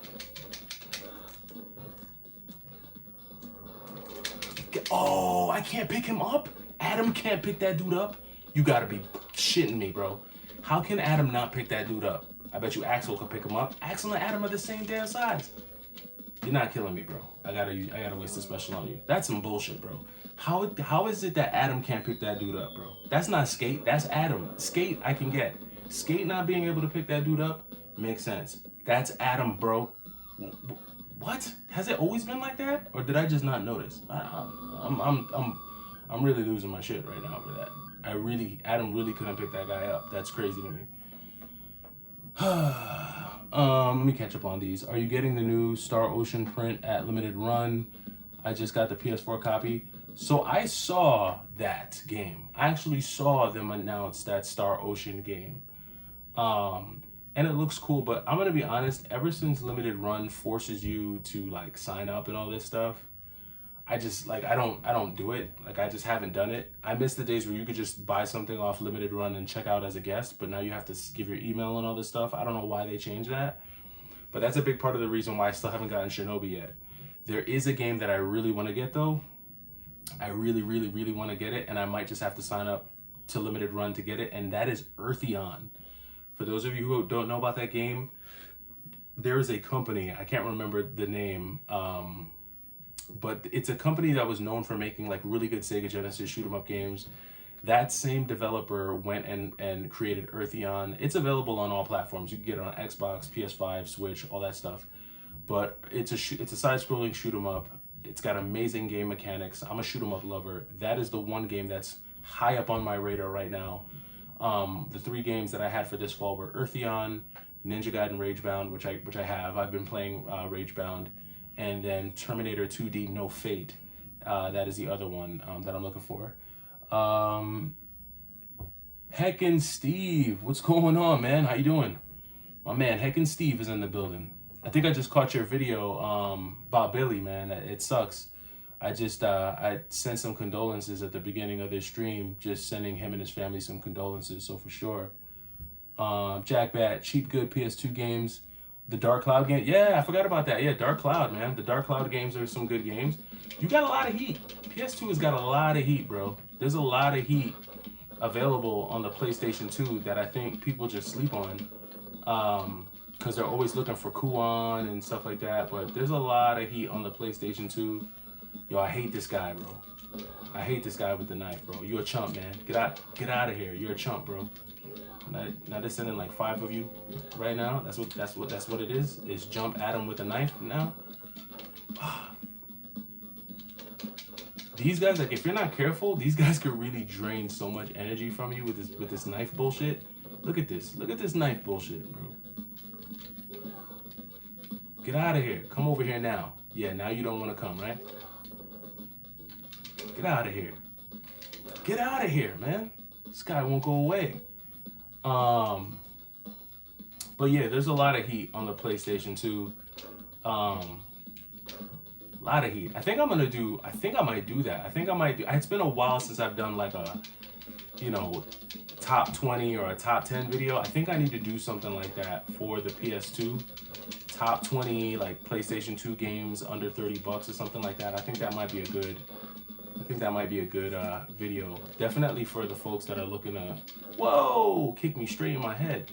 [SPEAKER 1] Oh, I can't pick him up? Adam can't pick that dude up? You gotta be shitting me, bro. How can Adam not pick that dude up? I bet you Axel could pick him up. Axel and Adam are the same damn size. You're not killing me, bro. I gotta waste a special on you. That's some bullshit, bro. How is it that Adam can't pick that dude up, bro? That's not Skate, that's Adam. Skate, I can get. Skate not being able to pick that dude up makes sense. That's Adam, bro. What? Has it always been like that, or did I just not notice? I'm really losing my shit right now over that. Adam really couldn't pick that guy up. That's crazy to me. Let me catch up on these. Are you getting the new Star Ocean print at limited run? I just got the PS4 copy. So I saw that game. I actually saw them announce that Star Ocean game. And it looks cool, but I'm gonna be honest, ever since limited run forces you to like sign up and all this stuff, I just like, I don't do it. Like, I just haven't done it. I miss the days where you could just buy something off limited run and check out as a guest, but now you have to give your email and all this stuff. I don't know why they changed that, but that's a big part of the reason why I still haven't gotten Shinobi yet. There is a game that I really want to get though. I really want to get it, and I might just have to sign up to limited run to get it, and that is Eartheon. For those of you who don't know about that game, there is a company, I can't remember the name, but it's a company that was known for making like really good Sega Genesis shoot 'em up games. That same developer went and created Eartheon. It's available on all platforms. You can get it on Xbox, PS5, Switch, all that stuff. But it's a side-scrolling shoot 'em up. It's got amazing game mechanics. I'm a shoot 'em up lover. That is the one game that's high up on my radar right now. The 3 games that I had for this fall were Eartheon, Ninja Gaiden Ragebound, which I have. I've been playing Ragebound, and then Terminator 2D No Fate. That is the other one that I'm looking for. Heckin' Steve, what's going on, man? How you doing? My man, Heckin' Steve is in the building. I think I just caught your video about Billy, man. It sucks. I sent some condolences at the beginning of this stream, just sending him and his family some condolences, so for sure. Jack Bat, cheap good PS2 games. The Dark Cloud game, yeah, I forgot about that. Yeah, Dark Cloud, man. The Dark Cloud games are some good games. You got a lot of heat. PS2 has got a lot of heat, bro. There's a lot of heat available on the PlayStation 2 that I think people just sleep on. Because they're always looking for Kuon and stuff like that, but there's a lot of heat on the PlayStation 2. Yo, I hate this guy, bro. I hate this guy with the knife, bro. You're a chump, man. Get out of here. You're a chump, bro. Now they're sending like 5 of you right now. That's what it is. Is jump at him with a knife now. These guys, like, if you're not careful, these guys could really drain so much energy from you with this knife bullshit. Look at this. Look at this knife bullshit, bro. Get out of here. Come over here now. Yeah, now you don't want to come, right? Get out of here. Get out of here, man. This guy won't go away. But yeah, there's a lot of heat on the PlayStation 2. A lot of heat. I think I might do that. It's been a while since I've done like a, top 20 or a top 10 video. I think I need to do something like that for the PS2. Top 20 like PlayStation 2 games under $30 or something like that. I think that might be a good video. Definitely for the folks that are looking to, whoa, kick me straight in my head.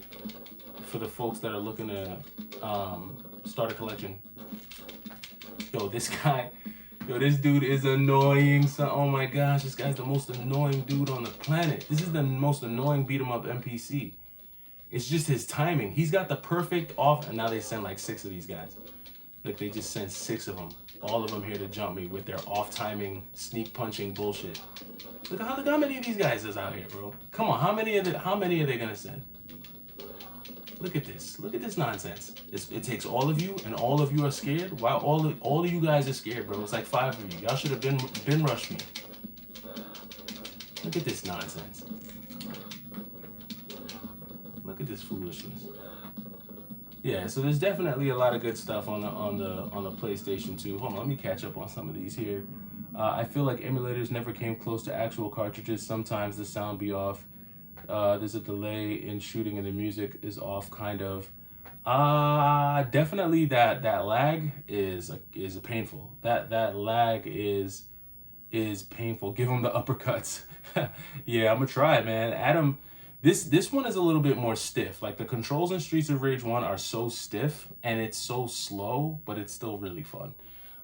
[SPEAKER 1] For the folks that are looking to start a collection. Yo, this dude is annoying. So, oh my gosh, this guy's the most annoying dude on the planet. This is the most annoying beat 'em up NPC. It's just his timing. He's got the perfect off, and now they send like 6 of these guys. Like, they just sent 6 of them. All of them here to jump me with their off-timing, sneak-punching bullshit. Look how many of these guys is out here, bro. Come on, how many are they gonna send? Look at this. Look at this nonsense. It takes all of you, and all of you are scared. Why all of you guys are scared, bro? It's like 5 of you. Y'all should have been rushed me. Look at this nonsense. Look at this foolishness. Yeah, so there's definitely a lot of good stuff on the PlayStation 2. Hold on, let me catch up on some of these here. I feel like emulators never came close to actual cartridges. Sometimes the sound be off. There's a delay in shooting and the music is off, kind of. Definitely that lag is painful. That lag is painful. Give him the uppercuts. Yeah, I'm gonna try it, man. Adam, this one is a little bit more stiff. Like the controls in Streets of Rage 1 are so stiff and it's so slow, but it's still really fun.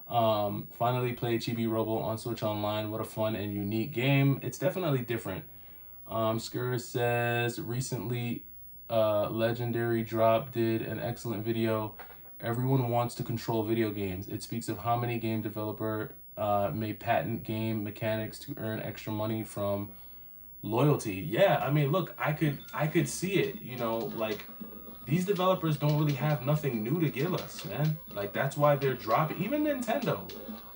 [SPEAKER 1] Finally played Chibi Robo on Switch Online. What a fun and unique game. It's definitely different. Skur says recently Legendary Drop did an excellent video. Everyone wants to control video games. It speaks of how many game developer may patent game mechanics to earn extra money from loyalty. Yeah, I mean, look, I could see it. You know, like these developers don't really have nothing new to give us, man. Like that's why they're dropping. Even Nintendo.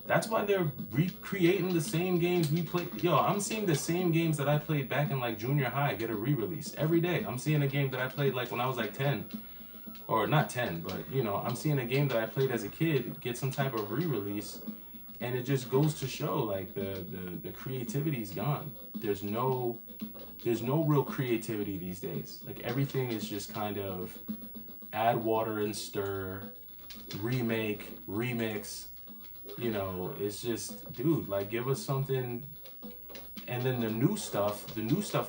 [SPEAKER 1] That's why they're recreating the same games we played. Yo, I'm seeing the same games that I played back in like junior high get a re-release every day. I'm seeing a game that I played like when I was like 10, or not 10, but you know, I'm seeing a game that I played as a kid get some type of re-release, and it just goes to show like the creativity's gone. There's no real creativity these days. Like everything is just kind of add water and stir, remake, remix. You know, it's just, dude, like give us something. And then the new stuff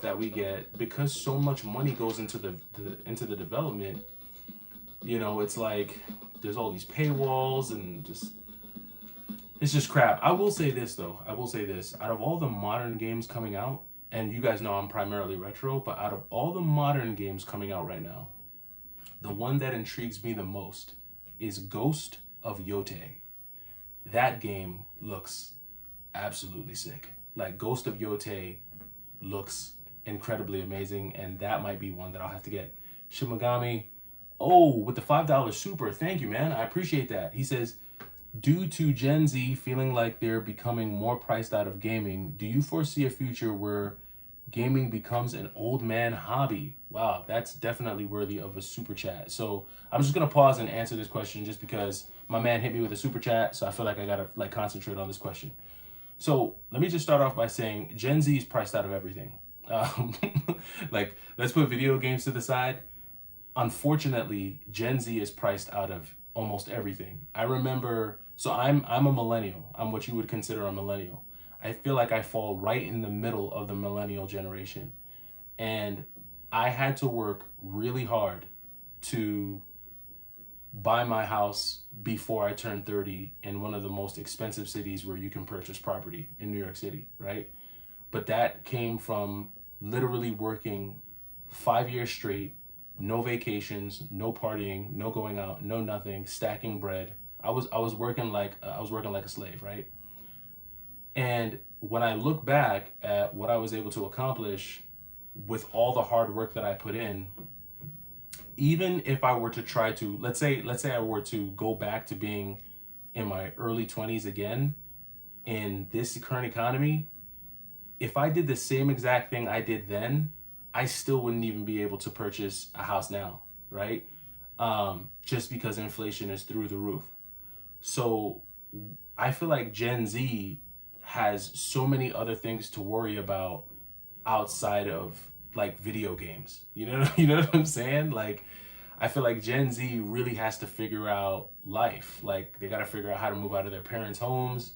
[SPEAKER 1] that we get, because so much money goes into the development, you know, it's like there's all these paywalls and just it's just crap. I will say this though. I will say this. Out of all the modern games coming out, and you guys know I'm primarily retro, but out of all the modern games coming out right now, the one that intrigues me the most is Ghost of Yotei. That game looks absolutely sick. Like Ghost of Yotei looks incredibly amazing, and that might be one that I'll have to get. Shimagami, oh, with the $5 super, thank you, man. I appreciate that. He says, due to Gen Z feeling like they're becoming more priced out of gaming, do you foresee a future where gaming becomes an old man hobby? Wow, that's definitely worthy of a super chat. So I'm just gonna pause and answer this question just because my man hit me with a super chat, so I feel like I gotta like concentrate on this question. So let me just start off by saying Gen Z is priced out of everything. Um, like let's put video games to the side. Unfortunately, Gen Z is priced out of almost everything. I remember, so I'm a millennial. I'm what you would consider a millennial. I feel like I fall right in the middle of the millennial generation. And I had to work really hard to buy my house before I turned 30 in one of the most expensive cities where you can purchase property in New York City, right? But that came from literally working 5 years straight, no vacations, no partying, no going out, no nothing, stacking bread. I was working like a slave, right? And when I look back at what I was able to accomplish with all the hard work that I put in, even if I were to try to, let's say I were to go back to being in my early 20s again in this current economy, if I did the same exact thing I did then, I still wouldn't even be able to purchase a house now, right? Just because inflation is through the roof. So I feel like Gen Z has so many other things to worry about outside of like video games. You know, you know what I'm saying? Like I feel like Gen Z really has to figure out life. Like they got to figure out how to move out of their parents' homes.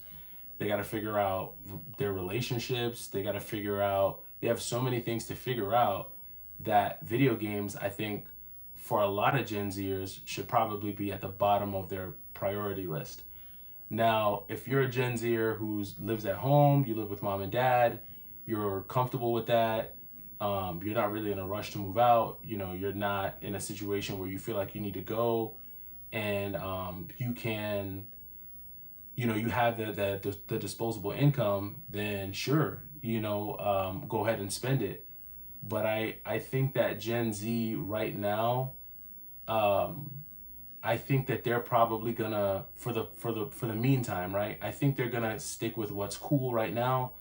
[SPEAKER 1] They got to figure out their relationships. They got to figure out, they have so many things to figure out that video games, I think, for a lot of Gen Zers, should probably be at the bottom of their priority list. Now, if you're a Gen Zer who lives at home, you live with mom and dad, you're comfortable with that, you're not really in a rush to move out, you know, you're not in a situation where you feel like you need to go, and you can, you know, you have the disposable income, then sure, you know, go ahead and spend it. But I think that Gen Z right now, um, I think that they're probably gonna for the meantime, right? I think they're gonna stick with what's cool right now,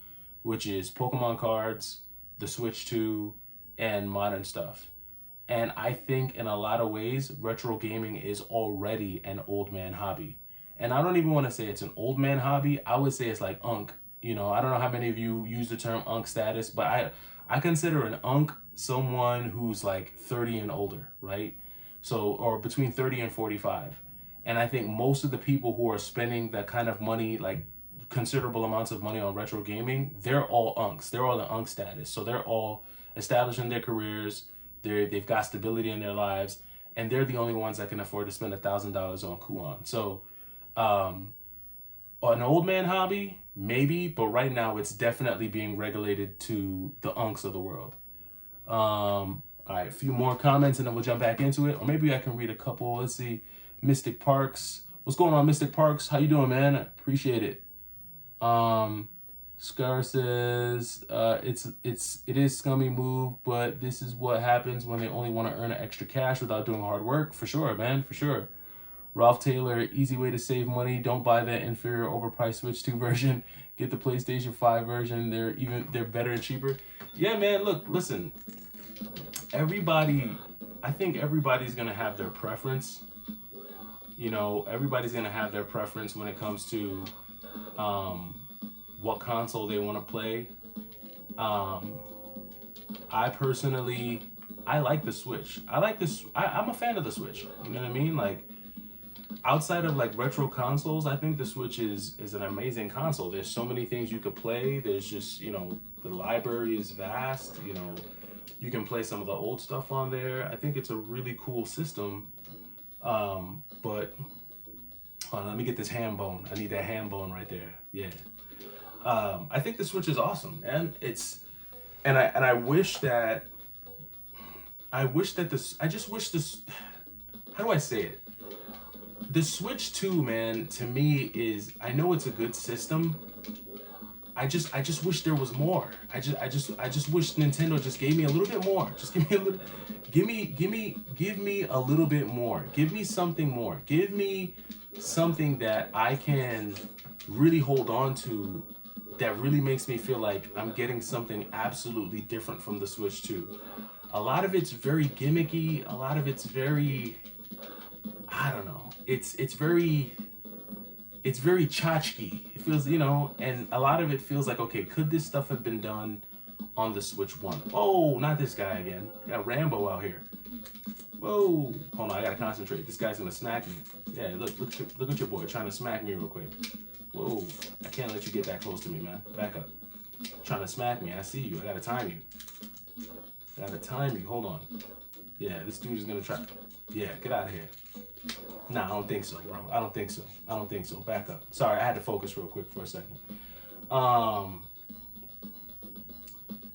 [SPEAKER 1] which is Pokemon cards, the Switch 2, and modern stuff. And I think in a lot of ways, retro gaming is already an old man hobby. And I don't even want to say it's an old man hobby. I would say it's like Unk. You know, I don't know how many of you use the term unk status, but I consider an unk someone who's like 30 and older, right? So, or between 30 and 45. And I think most of the people who are spending that kind of money, like considerable amounts of money on retro gaming, they're all unks. They're all the unk status. So they're all establishing their careers. They've got stability in their lives, and they're the only ones that can afford to spend $1,000 on Kuan. So, um, an old man hobby, maybe, but right now it's definitely being regulated to the unks of the world. All right, a few more comments and then we'll jump back into it. Or maybe I can read a couple. Let's see. Mystic Parks. What's going on, Mystic Parks? How you doing, man? I appreciate it. Scar says, it is scummy move, but this is what happens when they only want to earn extra cash without doing hard work. For sure, man, for sure. Ralph Taylor, easy way to save money. Don't buy the inferior overpriced Switch 2 version. Get the PlayStation 5 version. They're better and cheaper. Yeah, man, look, listen. I think everybody's gonna have their preference. You know, everybody's gonna have their preference when it comes to what console they want to play. I personally, I like the Switch. I like this. I'm a fan of the Switch. You know what I mean? Like, outside of like retro consoles, I think the Switch is an amazing console. There's so many things you could play. There's just, you know, the library is vast. You know, you can play some of the old stuff on there. I think it's a really cool system. But hold on, let me get this ham bone. I need that ham bone right there. Yeah. I think the Switch is awesome, man. I wish that this. I just wish this. How do I say it? The Switch 2, man, to me is. I know it's a good system. I just wish there was more. I just wish Nintendo just gave me a little bit more. Just give me a little. Give me a little bit more. Give me something more. Give me something that I can really hold on to, that really makes me feel like I'm getting something absolutely different from the Switch 2. A lot of it's very gimmicky. A lot of it's very, I don't know. It's very tchotchke. It feels, you know, and a lot of it feels like, okay, could this stuff have been done on the Switch 1? Oh, not this guy again. Got Rambo out here. Whoa. Hold on, I gotta concentrate. This guy's gonna smack me. Yeah, look at your boy trying to smack me real quick. Whoa, I can't let you get that close to me, man. Back up. Trying to smack me. I see you. I gotta time you. Hold on. Yeah, this dude is gonna try. Yeah, get out of here. Nah, I don't think so, bro. I don't think so. Back up. Sorry, I had to focus real quick for a second.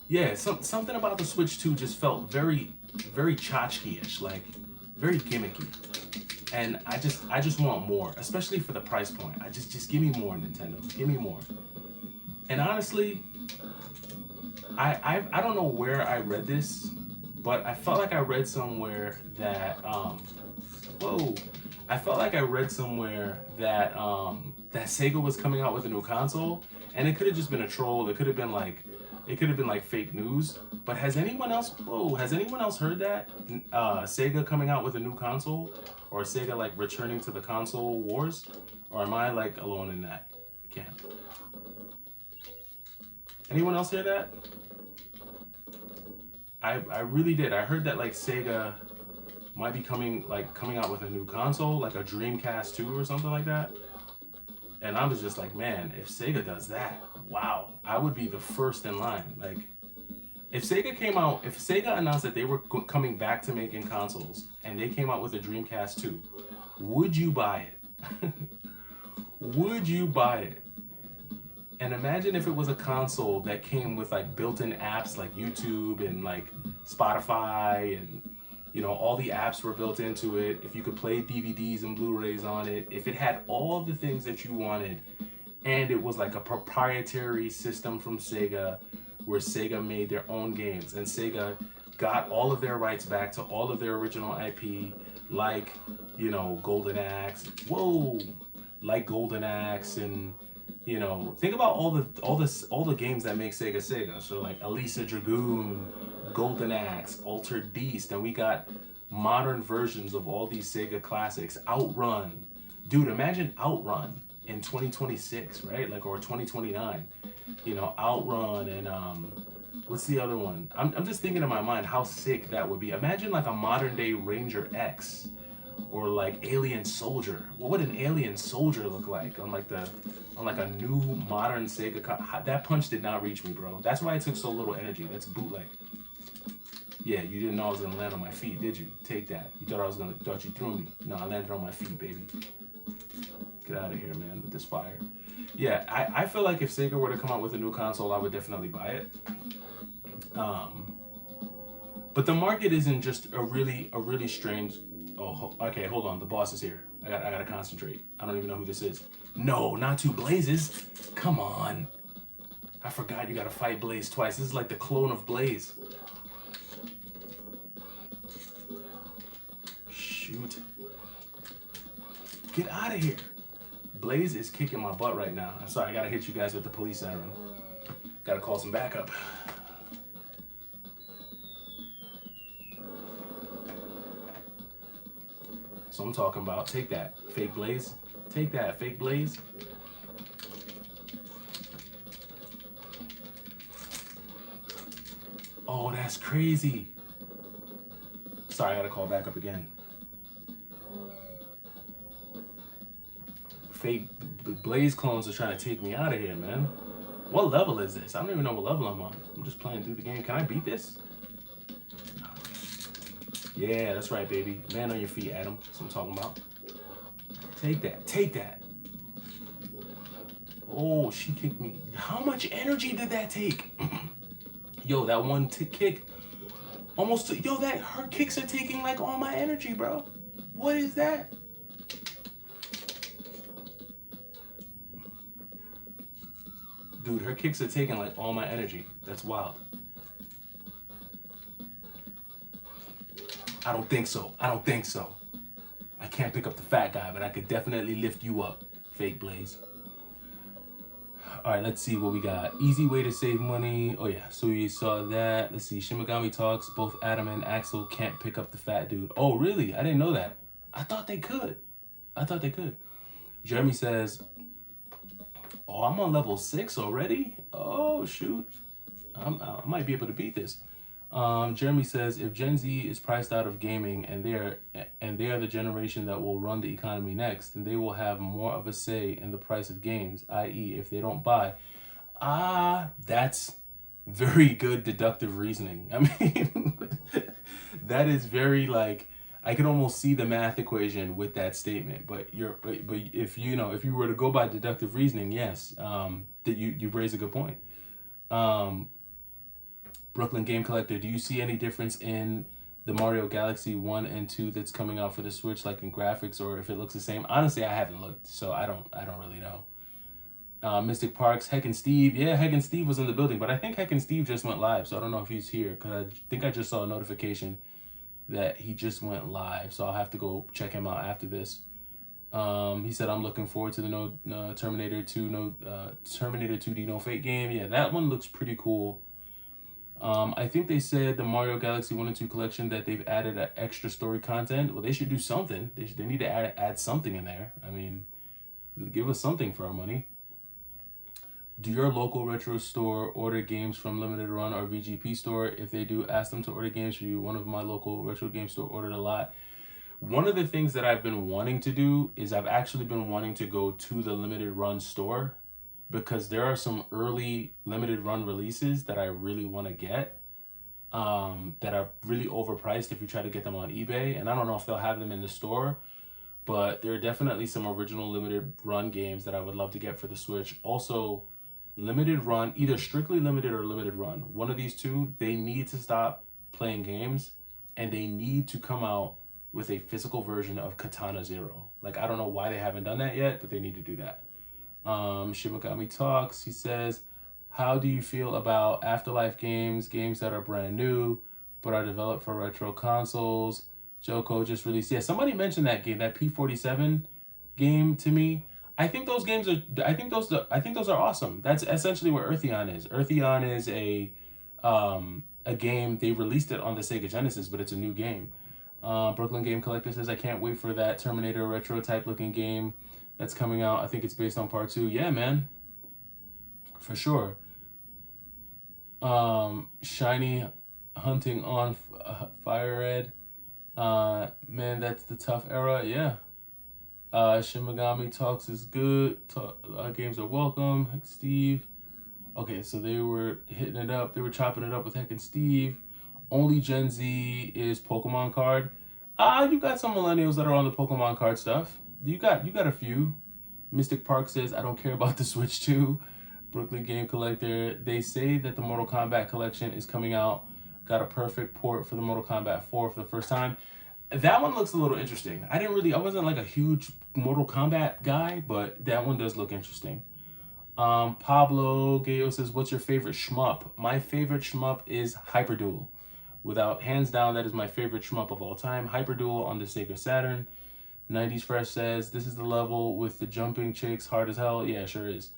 [SPEAKER 1] Yeah, something about the Switch 2 just felt very, very tchotchke-ish, like very gimmicky. And I just want more, especially for the price point. I just give me more, Nintendo. Give me more. And honestly, I don't know where I read this, but I felt like I read somewhere that I felt like I read somewhere that that Sega was coming out with a new console, and it could have just been a troll. It could have been like fake news. But has anyone else heard that? Sega coming out with a new console, or Sega like returning to the console wars? Or am I like alone in that camp? Anyone else hear that? I really did. I heard that like Sega might be coming out with a new console, like a Dreamcast 2 or something like that. And I was just like, man, if Sega does that, wow, I would be the first in line. Like, if Sega announced that they were coming back to making consoles and they came out with a Dreamcast 2, would you buy it? Would you buy it? And imagine if it was a console that came with like built-in apps like YouTube and like Spotify, and you know, all the apps were built into it. If you could play DVDs and Blu-rays on it, if it had all the things that you wanted, and it was like a proprietary system from Sega, where Sega made their own games, and Sega got all of their rights back to all of their original IP, like, you know, Golden Axe. Like Golden Axe, and you know, think about all the games that make Sega Sega. So like Elisa Dragoon, Golden Axe, Altered Beast, and we got modern versions of all these Sega classics. Outrun, dude, imagine Outrun in 2026, right? Like, or 2029. You know, Outrun and what's the other one? I'm just thinking in my mind how sick that would be. Imagine like a modern day Ranger X or like Alien Soldier. What would an Alien Soldier look like on like a new modern Sega? That punch did not reach me, bro. That's why it took so little energy. That's bootleg. Yeah, you didn't know I was gonna land on my feet, did you? Take that. You thought you threw me. No, I landed on my feet, baby. Get out of here, man, with this fire. Yeah, I feel like if Sega were to come out with a new console, I would definitely buy it. But the market isn't just a really strange. Oh, okay, hold on. The boss is here. I gotta concentrate. I don't even know who this is. No, not two Blazes. Come on. I forgot you gotta fight Blaze twice. This is like the clone of Blaze. Shoot. Get out of here. Blaze is kicking my butt right now. I'm sorry, I gotta hit you guys with the police siren. Gotta call some backup. So I'm talking about. Take that, fake Blaze. Take that, fake Blaze. Oh, that's crazy. Sorry, I gotta call back up again. Fake Blaze clones are trying to take me out of here, man. What level is this? I don't even know what level I'm on. I'm just playing through the game. Can I beat this? Yeah, that's right, baby. Man on your feet, Adam. That's what I'm talking about. Take that. Take that. Oh, she kicked me. How much energy did that take? Yo, that one kick almost. Yo, her kicks are taking like all my energy, bro. What is that? Dude, her kicks are taking like all my energy. That's wild. I don't think so. I don't think so. I can't pick up the fat guy, but I could definitely lift you up, fake Blaze. All right, let's see what we got. Easy way to save money. Oh yeah, so we saw that. Let's see. Shin Megami talks. Both Adam and Axel can't pick up the fat dude. Oh really? I didn't know that. I thought they could. I thought they could. Jeremy says, "Oh, I'm on level 6 already. Oh shoot, I might be able to beat this." Jeremy says, if Gen Z is priced out of gaming and they are the generation that will run the economy next, then they will have more of a say in the price of games, i.e. if they don't buy. That's very good deductive reasoning. I mean, that is very like, I can almost see the math equation with that statement, but if you were to go by deductive reasoning, yes, that you raise a good point. Brooklyn Game Collector, do you see any difference in the Mario Galaxy 1 and 2 that's coming out for the Switch, like in graphics, or if it looks the same? Honestly, I haven't looked, so I don't really know. Mystic Parks, Heck and Steve. Yeah, Heck and Steve was in the building, but I think Heck and Steve just went live, so I don't know if he's here, because I think I just saw a notification that he just went live, so I'll have to go check him out after this. He said, I'm looking forward to the Terminator 2D No Fate game. Yeah, that one looks pretty cool. I think they said the Mario Galaxy 1 and 2 collection that they've added extra story content. Well, they should do something. They need to add something in there. I mean, give us something for our money. Do your local retro store order games from Limited Run or VGP store? If they do, ask them to order games for you. One of my local retro game store ordered a lot. One of the things that I've been wanting to do is I've actually been wanting to go to the Limited Run store, because there are some early Limited Run releases that I really want to get, that are really overpriced if you try to get them on eBay. And I don't know if they'll have them in the store, but there are definitely some original Limited Run games that I would love to get for the Switch. Also, Limited Run, either Strictly Limited or Limited Run, one of these two, they need to stop playing games and they need to come out with a physical version of Katana Zero. Like, I don't know why they haven't done that yet, but they need to do that. Shin Megami talks. He says, how do you feel about Afterlife games that are brand new but are developed for retro consoles? Joko just released. Yeah, somebody mentioned that game, that P47 game to me. I think those games are. I think those are awesome. That's essentially what Eartheon is. Eartheon is a game. They released it on the Sega Genesis, but it's a new game. Brooklyn Game Collector says, I can't wait for that Terminator retro type looking game that's coming out. I think it's based on part 2. Yeah, man, for sure. Shiny hunting on Fire Red. Man, that's the tough era. Yeah. Shin Megami Talks is good. Games are welcome. Heck Steve. Okay, so they were hitting it up. They were chopping it up with Heck and Steve. Only Gen Z is Pokemon card. You got some millennials that are on the Pokemon card stuff. You got a few. Mystic Park says, I don't care about the Switch 2. Brooklyn Game Collector. They say that the Mortal Kombat collection is coming out. Got a perfect port for the Mortal Kombat 4 for the first time. That one looks a little interesting. I wasn't like a huge Mortal Kombat guy, but that one does look interesting. Pablo Gayo says, what's your favorite shmup? My favorite shmup is Hyperduel. Without hands down, that is my favorite shmup of all time. Hyperduel on the Sega Saturn. 90s Fresh says, this is the level with the jumping chicks, hard as hell. Yeah, sure is.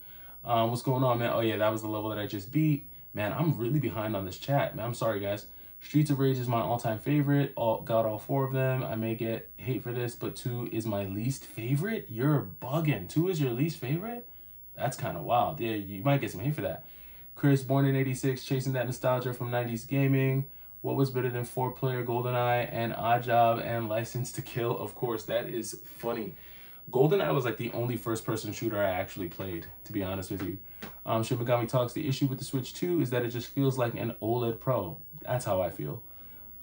[SPEAKER 1] What's going on, man? Oh, yeah, that was the level that I just beat. Man, I'm really behind on this chat, man. I'm sorry, guys. Streets of Rage is my all-time favorite. Got all 4 of them. I may get hate for this, but 2 is my least favorite? You're bugging. 2 is your least favorite? That's kind of wild. Yeah, you might get some hate for that. Chris, born in 86, chasing that nostalgia from 90s gaming. What was better than 4-player GoldenEye and Oddjob and License to Kill? Of course, that is funny. GoldenEye was like the only first-person shooter I actually played, to be honest with you. Shin Megami Talks, the issue with the Switch 2 is that it just feels like an OLED Pro. That's how I feel.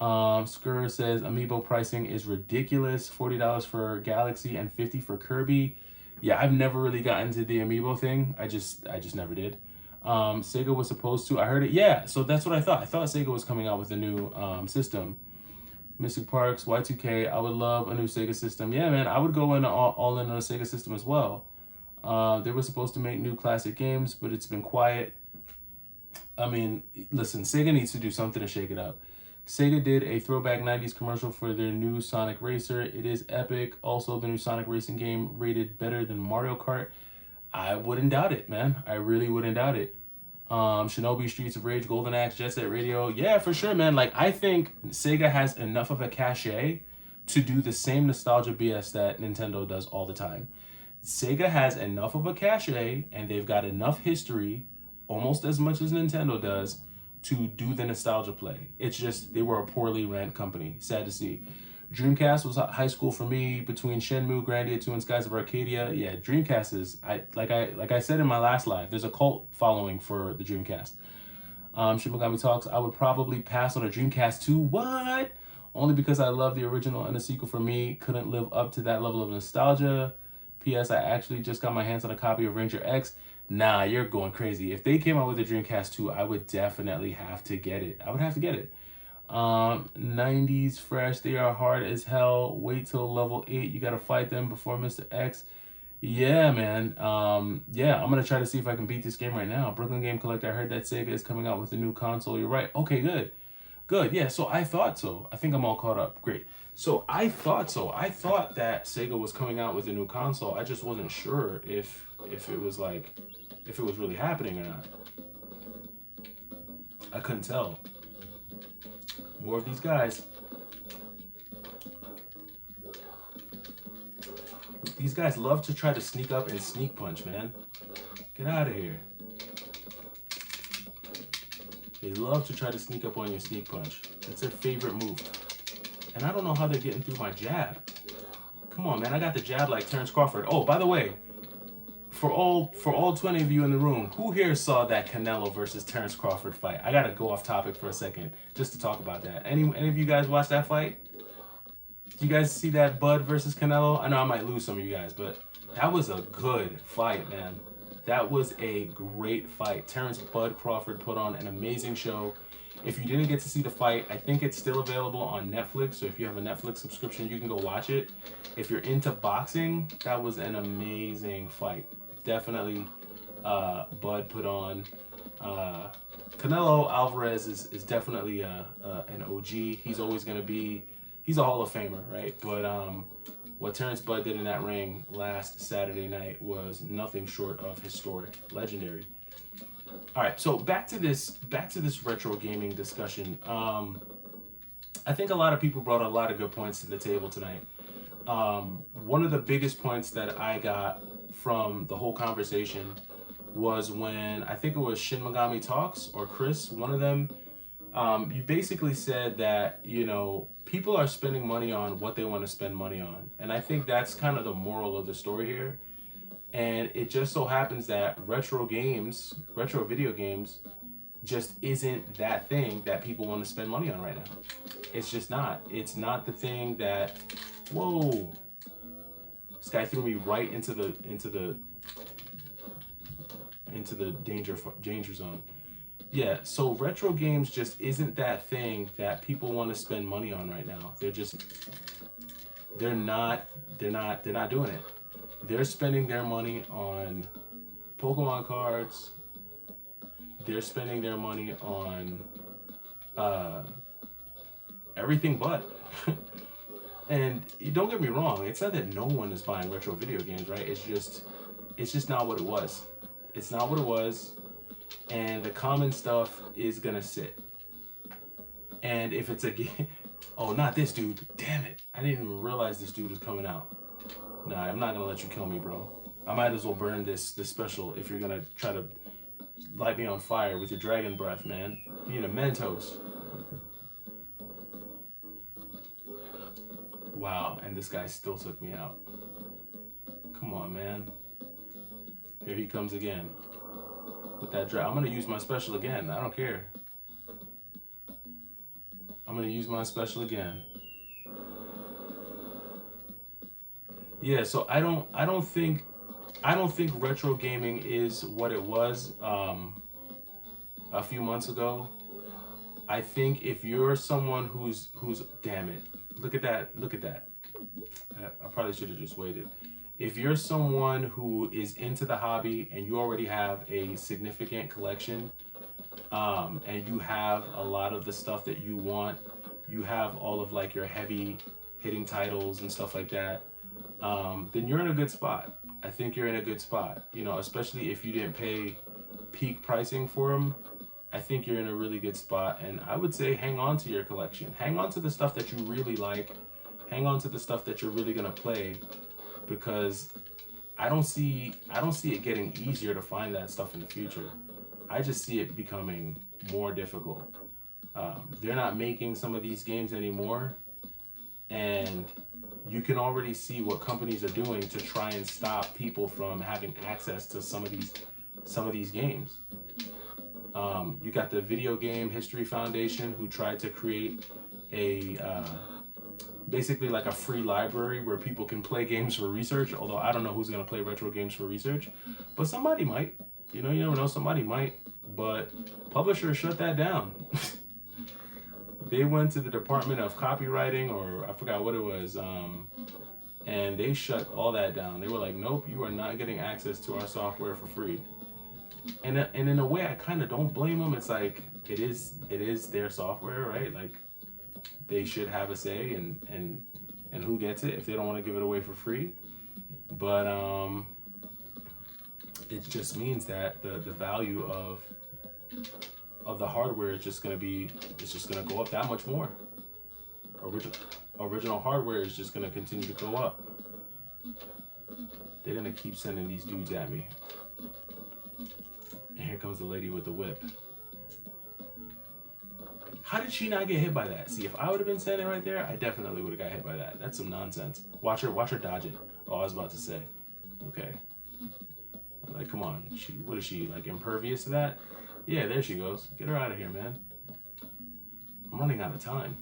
[SPEAKER 1] Skur says, Amiibo pricing is ridiculous. $40 for Galaxy and $50 for Kirby. Yeah, I've never really gotten to the Amiibo thing. I just never did. Sega was supposed to. I heard it. Yeah, so that's what I thought. I thought Sega was coming out with a new system. Mystic Parks, Y2K. I would love a new Sega system. Yeah, man, I would go in all in on a Sega system as well. They were supposed to make new classic games, but it's been quiet. I mean, listen, Sega needs to do something to shake it up. Sega did a throwback 90s commercial for their new Sonic Racer. It is epic. Also, the new Sonic Racing game rated better than Mario Kart. I wouldn't doubt it, man. I really wouldn't doubt it. Shinobi, Streets of Rage, Golden Axe, Jet Set Radio. Yeah, for sure, man. Like, I think Sega has enough of a cachet to do the same nostalgia BS that Nintendo does all the time. Sega has enough of a cachet, and they've got enough history, almost as much as Nintendo does, to do the nostalgia play. It's just they were a poorly ran company. Sad to see. Dreamcast was high school for me between Shenmue, Grandia 2, and Skies of Arcadia. Yeah, Dreamcast is like I said in my last live. There's a cult following for the Dreamcast. Shin Megami Talks. I would probably pass on a Dreamcast 2. What? Only because I love the original, and the sequel for me couldn't live up to that level of nostalgia. P.S. I actually just got my hands on a copy of Ranger X. Nah, you're going crazy. If they came out with a Dreamcast 2, I would definitely have to get it. I would have to get it. 90s Fresh, they are hard as hell. Wait till level 8. You gotta fight them before Mr. X. Yeah, man. Yeah, I'm gonna try to see if I can beat this game right now. Brooklyn Game Collector, I heard that Sega is coming out with a new console. You're right. Okay, good. Good. Yeah, so I thought so. I think I'm all caught up. Great. So I thought so. I thought that Sega was coming out with a new console. I just wasn't sure if it was like if it was really happening or not. I couldn't tell. More of these guys. These guys love to try to sneak up and sneak punch, man. Get out of here. They love to try to sneak up on your sneak punch. That's their favorite move. And I don't know how they're getting through my jab. Come on, man. I got the jab like Terrence Crawford. Oh, by the way, for all 20 of you in the room, who here saw that Canelo versus Terrence Crawford fight? I gotta go off topic for a second just to talk about that. Any of you guys watch that fight? Do you guys see that Bud versus Canelo? I know I might lose some of you guys, but that was a good fight, man. That was a great fight. Terrence Bud Crawford put on an amazing show. If you didn't get to see the fight, I think it's still available on Netflix. So if you have a Netflix subscription, you can go watch it. If you're into boxing, that was an amazing fight. Definitely Bud put on. Canelo Alvarez is definitely an OG. He's always going to be, he's a Hall of Famer, right? But what Terrence Bud did in that ring last Saturday night was nothing short of historic, legendary. All right, so back to this retro gaming discussion. I think a lot of people brought a lot of good points to the table tonight. One of the biggest points that I got from the whole conversation was when I think it was Shin Megami Talks or Chris, one of them. You basically said that, you know, people are spending money on what they want to spend money on. And I think that's kind of the moral of the story here. And it just so happens that retro video games, just isn't that thing that people want to spend money on right now. It's just not. It's not the thing that, whoa, this guy threw me right into the danger zone. Yeah, so retro games just isn't that thing that people want to spend money on right now. They're not doing it. They're spending their money on Pokemon cards. They're spending their money on everything but. And don't get me wrong, it's not that no one is buying retro video games, right? It's just not what it was. It's not what it was, and the common stuff is gonna sit. And if it's a game, oh, not this dude. Damn it! I didn't even realize this dude was coming out. Nah, I'm not gonna let you kill me, bro. I might as well burn this special if you're gonna try to light me on fire with your dragon breath, man. You need a Mentos. Wow, and this guy still took me out. Come on, man. Here he comes again. With that I'm gonna use my special again. I don't care. I'm gonna use my special again. Yeah, so I don't think retro gaming is what it was a few months ago. I think if you're someone who's damn it, look at that. I probably should have just waited. If you're someone who is into the hobby and you already have a significant collection, and you have a lot of the stuff that you want, you have all of like your heavy hitting titles and stuff like that, then you're in a good spot. I think you're in a good spot, you know, especially if you didn't pay peak pricing for them. I think you're in a really good spot, and I would say hang on to your collection. Hang on to the stuff that you really like. Hang on to the stuff that you're really gonna play, because I don't see it getting easier to find that stuff in the future. I just see it becoming more difficult. They're not making some of these games anymore, and you can already see what companies are doing to try and stop people from having access to some of these games. You got the Video Game History Foundation, who tried to create a basically like a free library where people can play games for research. Although I don't know who's gonna play retro games for research, but somebody might. You know, you never know, somebody might. But publishers shut that down. They went to the Department of Copywriting, or I forgot what it was, and they shut all that down. They were like, nope, you are not getting access to our software for free. And in a way, I kind of don't blame them. It's like it is their software, right? Like they should have a say and who gets it if they don't want to give it away for free. But it just means that the value of the hardware is just gonna go up that much more. Original hardware is just gonna continue to go up. They're gonna keep sending these dudes at me. And here comes the lady with the whip. How did she not get hit by that? See, if I would have been standing right there, I definitely would have got hit by that. That's some nonsense. Watch her dodge it. Oh, I was about to say. Okay. Like, come on. What is she, like, impervious to that? Yeah, there she goes. Get her out of here, man. I'm running out of time.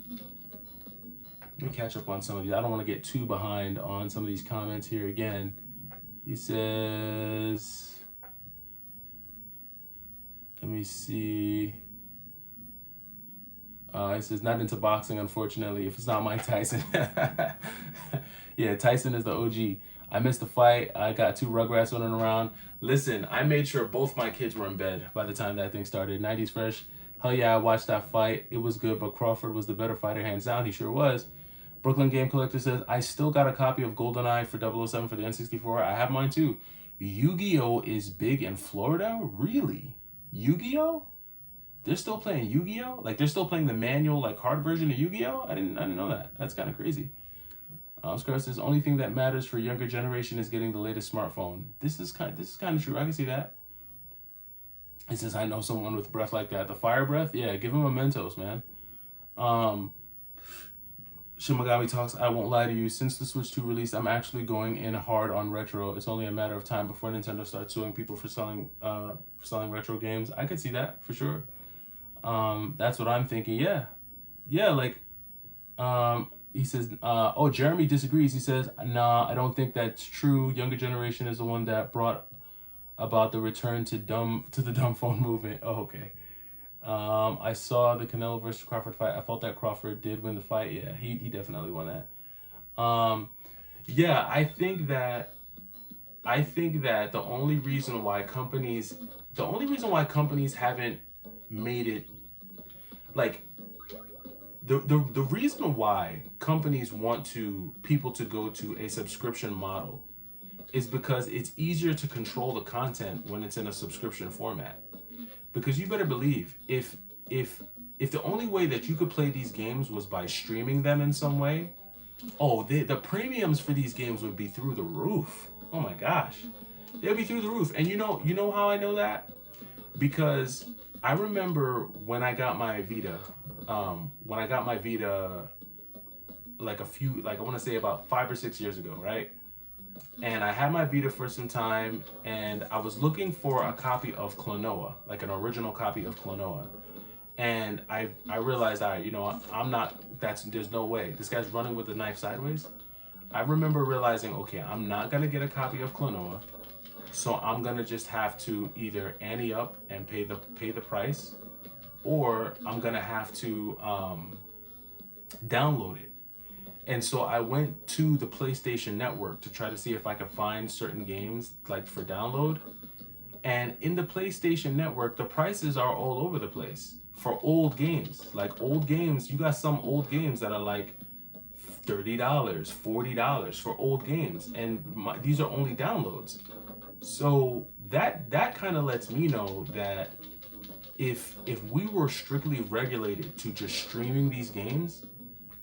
[SPEAKER 1] Let me catch up on some of these. I don't want to get too behind on some of these comments here again. He says, let me see. He says, not into boxing, unfortunately, if it's not Mike Tyson. Yeah, Tyson is the OG. I missed the fight. I got two Rugrats running around. Listen, I made sure both my kids were in bed by the time that thing started. 90s Fresh. Hell yeah, I watched that fight. It was good, but Crawford was the better fighter, hands down. He sure was. Brooklyn Game Collector says, I still got a copy of GoldenEye for 007 for the N64. I have mine too. Yu-Gi-Oh! Is big in Florida? Really? Yu-Gi-Oh? They're still playing Yu-Gi-Oh? Like, they're still playing the manual, like, hard version of Yu-Gi-Oh? I didn't know that. That's kind of crazy. Oscar says, only thing that matters for younger generation is getting the latest smartphone. This is kind of true. I can see that. It says, I know someone with breath like that. The fire breath? Yeah, give him a Mentos, man. Shimogami talks, I won't lie to you, since the Switch 2 release, I'm actually going in hard on retro. It's only a matter of time before Nintendo starts suing people for selling retro games. I could see that, for sure. That's what I'm thinking. Yeah. Yeah, like, he says, oh, Jeremy disagrees. He says, nah, I don't think that's true. Younger generation is the one that brought about the return to the dumb phone movement. Oh, okay. I saw the Canelo versus Crawford fight. I felt that Crawford did win the fight. Yeah, he definitely won that. Yeah, I think that the only reason why companies haven't made it, like, the reason why companies want people to go to a subscription model is because it's easier to control the content when it's in a subscription format. Because you better believe, if the only way that you could play these games was by streaming them in some way, oh, the premiums for these games would be through the roof. Oh my gosh, they'll be through the roof. And you know how I know that? Because I remember when I got my Vita, like I want to say about 5 or 6 years ago, right? And I had my Vita for some time, and I was looking for a copy of Klonoa, like an original copy of Klonoa. And I realized, there's no way. This guy's running with a knife sideways. I remember realizing, okay, I'm not gonna get a copy of Klonoa, so I'm gonna just have to either ante up and pay the price, or I'm gonna have to download it. And so I went to the PlayStation Network to try to see if I could find certain games like for download. And in the PlayStation Network, the prices are all over the place for old games. Like old games, you got some old games that are like $30, $40 for old games. And these are only downloads. So that kind of lets me know that if we were strictly regulated to just streaming these games,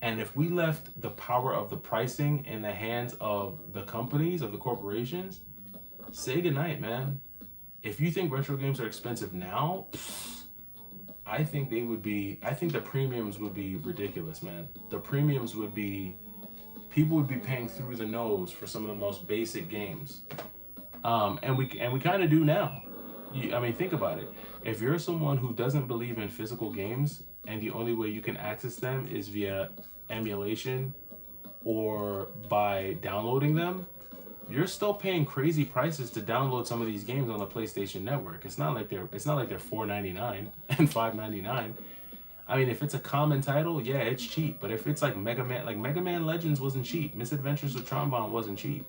[SPEAKER 1] and if we left the power of the pricing in the hands of the companies, of the corporations, say goodnight, man. If you think retro games are expensive now, I think the premiums would be ridiculous, man. The premiums would be, people would be paying through the nose for some of the most basic games. And we kind of do now. Think about it. If you're someone who doesn't believe in physical games, and the only way you can access them is via emulation or by downloading them, you're still paying crazy prices to download some of these games on the PlayStation Network. It's not like they're $4.99 and $5.99. I mean, if it's a common title, yeah, it's cheap. But if it's like Mega Man Legends wasn't cheap, Misadventures of Trombone wasn't cheap,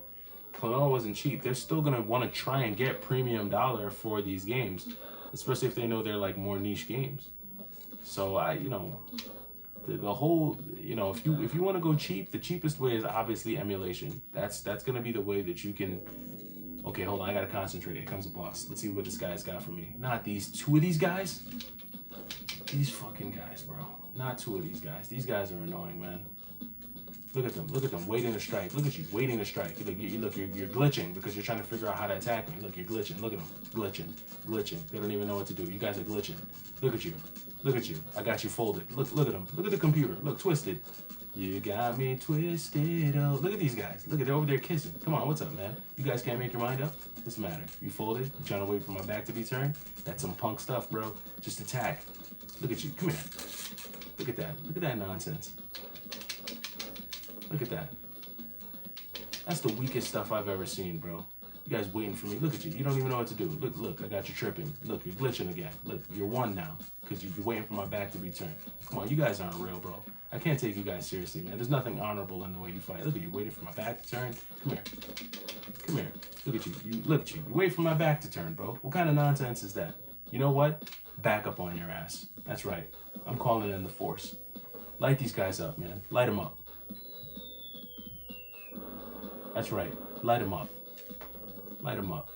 [SPEAKER 1] Klonoa wasn't cheap, they're still gonna want to try and get premium dollar for these games, especially if they know they're like more niche games. So the whole, if you want to go cheap, the cheapest way is obviously emulation. That's gonna be the way that you can. Okay, hold on, I gotta concentrate. Here comes a boss. Let's see what this guy's got for me. Not these two of these guys. These fucking guys, bro. Not two of these guys. These guys are annoying, man. Look at them, waiting to strike. Look at you, waiting to strike. You're glitching because you're trying to figure out how to attack me. Look, you're glitching. Look at them, glitching. They don't even know what to do. You guys are glitching. Look at you. I got you folded. Look at them. Look at the computer. Look, twisted. You got me twisted. Oh, look at these guys. Look at, they're over there kissing. Come on, what's up, man? You guys can't make your mind up? What's the matter? You folded? You trying to wait for my back to be turned? That's some punk stuff, bro. Just attack. Look at you. Come here. Look at that. Look at that nonsense. Look at that. That's the weakest stuff I've ever seen, bro. You guys waiting for me. Look at you. You don't even know what to do. Look, I got you tripping. Look, you're glitching again. Look, you're one now because you're waiting for my back to be turned. Come on, you guys aren't real, bro. I can't take you guys seriously, man. There's nothing honorable in the way you fight. Look at you, waiting for my back to turn. Come here. Come here. Look at you. Look at you. You wait for my back to turn, bro. What kind of nonsense is that? You know what? Back up on your ass. That's right. I'm calling in the force. Light these guys up, man. Light them up. That's right. Light them up. Light them up.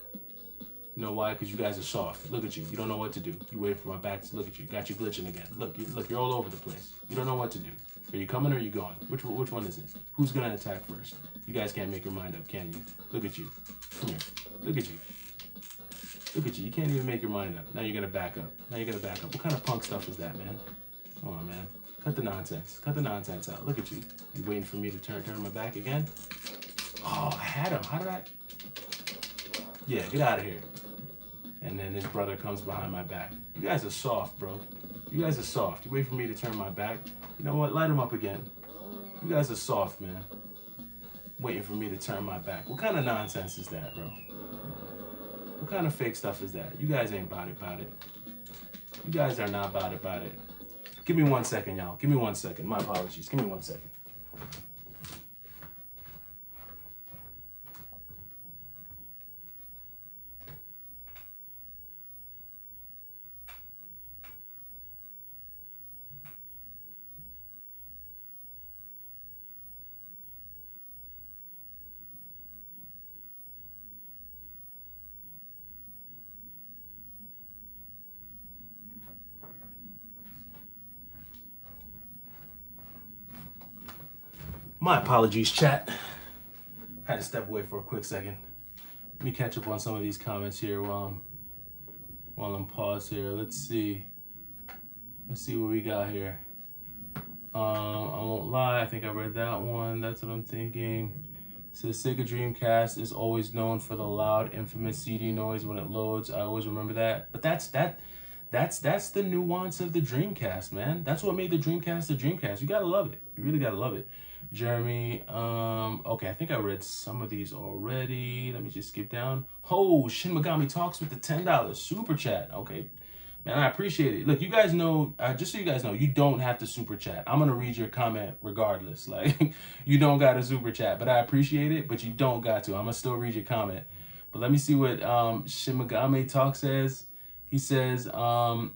[SPEAKER 1] You know why? Because you guys are soft. Look at you. You don't know what to do. You wait for my back to look at you. Got you glitching again. Look, you're all over the place. You don't know what to do. Are you coming or are you going? Which one is it? Who's gonna attack first? You guys can't make your mind up, can you? Look at you. Come here. Look at you. Look at you. You can't even make your mind up. Now you're gonna back up. Now you're gonna back up. What kind of punk stuff is that, man? Come on, man. Cut the nonsense. Cut the nonsense out. Look at you. You waiting for me to turn my back again? Oh, I had him. How did I? Yeah, get out of here. And then his brother comes behind my back. You guys are soft, bro. You guys are soft. You wait for me to turn my back. You know what? Light him up again. You guys are soft, man. Waiting for me to turn my back. What kind of nonsense is that, bro? What kind of fake stuff is that? You guys ain't about it. You guys are not about it. Give me 1 second, y'all. Give me 1 second. My apologies. Give me 1 second. My apologies, chat. Had to step away for a quick second. Let me catch up on some of these comments here while I'm paused here. Let's see what we got here. I won't lie, I think I read that one. That's what I'm thinking. It says Sega Dreamcast is always known for the loud, infamous CD noise when it loads. I always remember that. But that's the nuance of the Dreamcast, man. That's what made the Dreamcast the Dreamcast. You gotta love it. You really gotta love it. Jeremy, okay, I think I read some of these already. Let me just skip down. Oh, Shin Megami Talks with the $10 super chat. Okay, man, I appreciate it. Look, you guys know, just so you guys know, you don't have to super chat. I'm gonna read your comment regardless. Like, you don't got to super chat, but I appreciate it, but you don't got to. I'm gonna still read your comment. But let me see what Shin Megami Talk says. He says,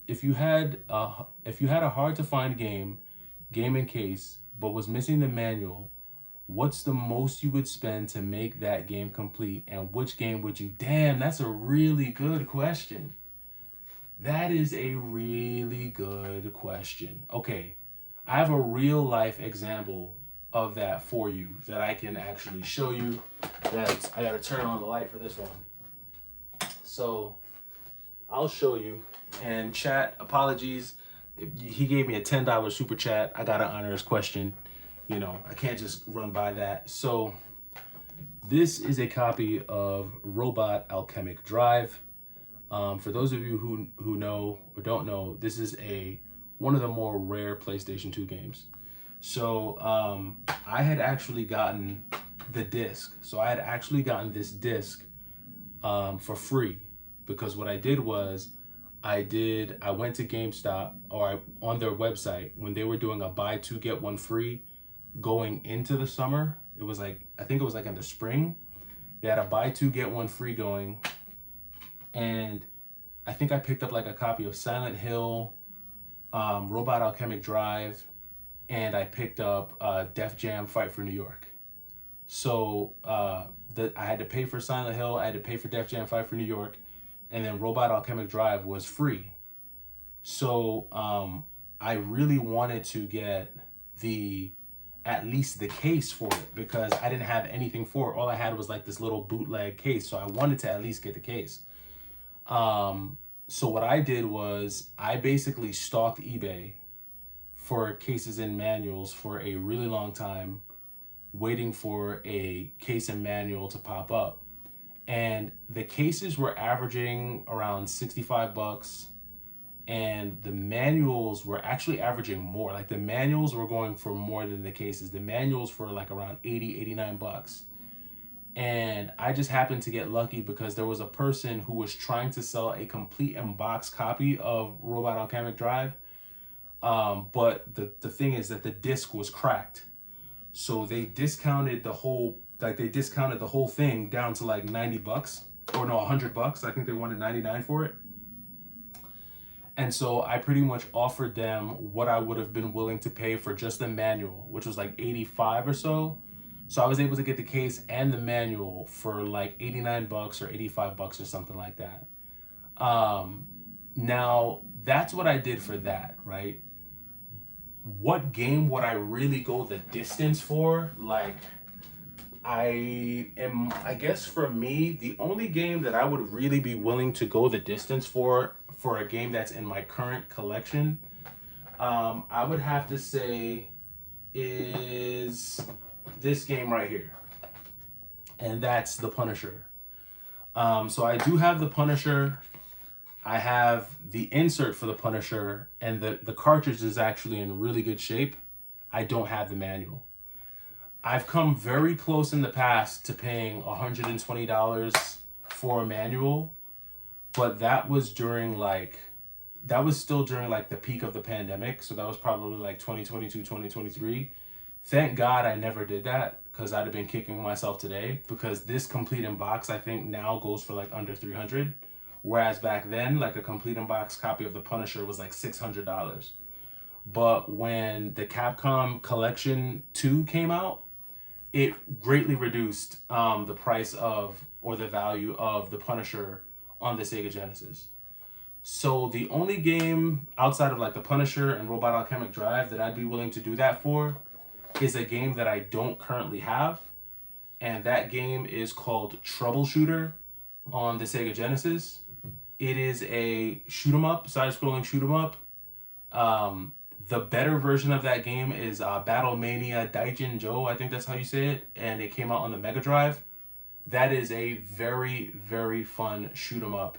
[SPEAKER 1] if you had a hard to find game and case, but was missing the manual, what's the most you would spend to make that game complete, and which game would you? Damn, that's a really good question. That is a really good question. Okay, I have a real life example of that for you that I can actually show you. I gotta turn on the light for this one. So I'll show you. And chat, apologies. He gave me a $10 super chat. I gotta honor his question. You know, I can't just run by that. So this is a copy of Robot Alchemic Drive. For those of you who know or don't know, this is one of the more rare PlayStation 2 games. So I had actually gotten the disc. So I had actually gotten this disc for free, because what I did was I went to GameStop, or on their website, when they were doing a buy two get one free going into the summer. It was like, I think it was like in the spring. They had a buy two get one free going, and I think I picked up like a copy of Silent Hill, Robot Alchemic Drive, and I picked up Def Jam Fight for New York. So I had to pay for Silent Hill, I had to pay for Def Jam Fight for New York, and then Robot Alchemic Drive was free. So I really wanted to get at least the case for it, because I didn't have anything for it. All I had was like this little bootleg case, so I wanted to at least get the case. So what I did was I basically stalked eBay for cases and manuals for a really long time, waiting for a case and manual to pop up. And the cases were averaging around $65, and the manuals were actually averaging more. Like, the manuals were going for more than the cases. The manuals were like around $89. And I just happened to get lucky because there was a person who was trying to sell a complete and-box copy of Robot Alchemic Drive. But the thing is that the disc was cracked. So they discounted the whole thing down to like $90, or no, $100. I think they wanted 99 for it. And so I pretty much offered them what I would have been willing to pay for just the manual, which was like 85 or so. So I was able to get the case and the manual for like $89 or $85 or something like that. Now that's what I did for that, right? what game would I really go the distance for? Like, I guess for me, the only game that I would really be willing to go the distance for a game that's in my current collection, I would have to say is this game right here, and that's The Punisher. So I do have The Punisher. I have the insert for The Punisher, and the cartridge is actually in really good shape. I don't have the manual. I've come very close in the past to paying $120 for a manual, but that was still during like the peak of the pandemic. So that was probably like 2022, 2023. Thank God I never did that, because I'd have been kicking myself today, because this complete in box I think now goes for like under 300. Whereas back then, like a complete in box copy of The Punisher was like $600. But when the Capcom Collection 2 came out, it greatly reduced the price of, or the value of, The Punisher on the Sega Genesis. So the only game outside of like The Punisher and Robot Alchemic Drive that I'd be willing to do that for is a game that I don't currently have. And that game is called Troubleshooter on the Sega Genesis. It is a shoot 'em up, side-scrolling shoot 'em up. The better version of that game is Battlemania Daijin Joe, I think that's how you say it, and it came out on the Mega Drive. That is a very, very fun shoot 'em up.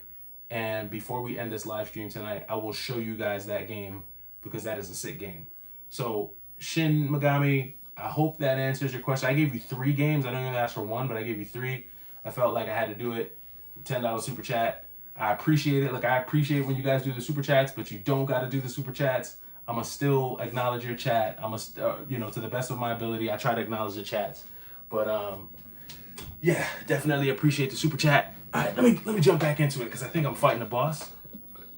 [SPEAKER 1] And before we end this live stream tonight, I will show you guys that game, because that is a sick game. So Shin Megami, I hope that answers your question. I gave you 3 games. I don't even ask for 1, but I gave you 3. I felt like I had to do it. $10 super chat. I appreciate it. Like, I appreciate when you guys do the super chats, but you don't got to do the super chats. I'm going to still acknowledge your chat. I'm going to, to the best of my ability, I try to acknowledge the chats. But, yeah, definitely appreciate the super chat. All right, let me jump back into it, because I think I'm fighting the boss.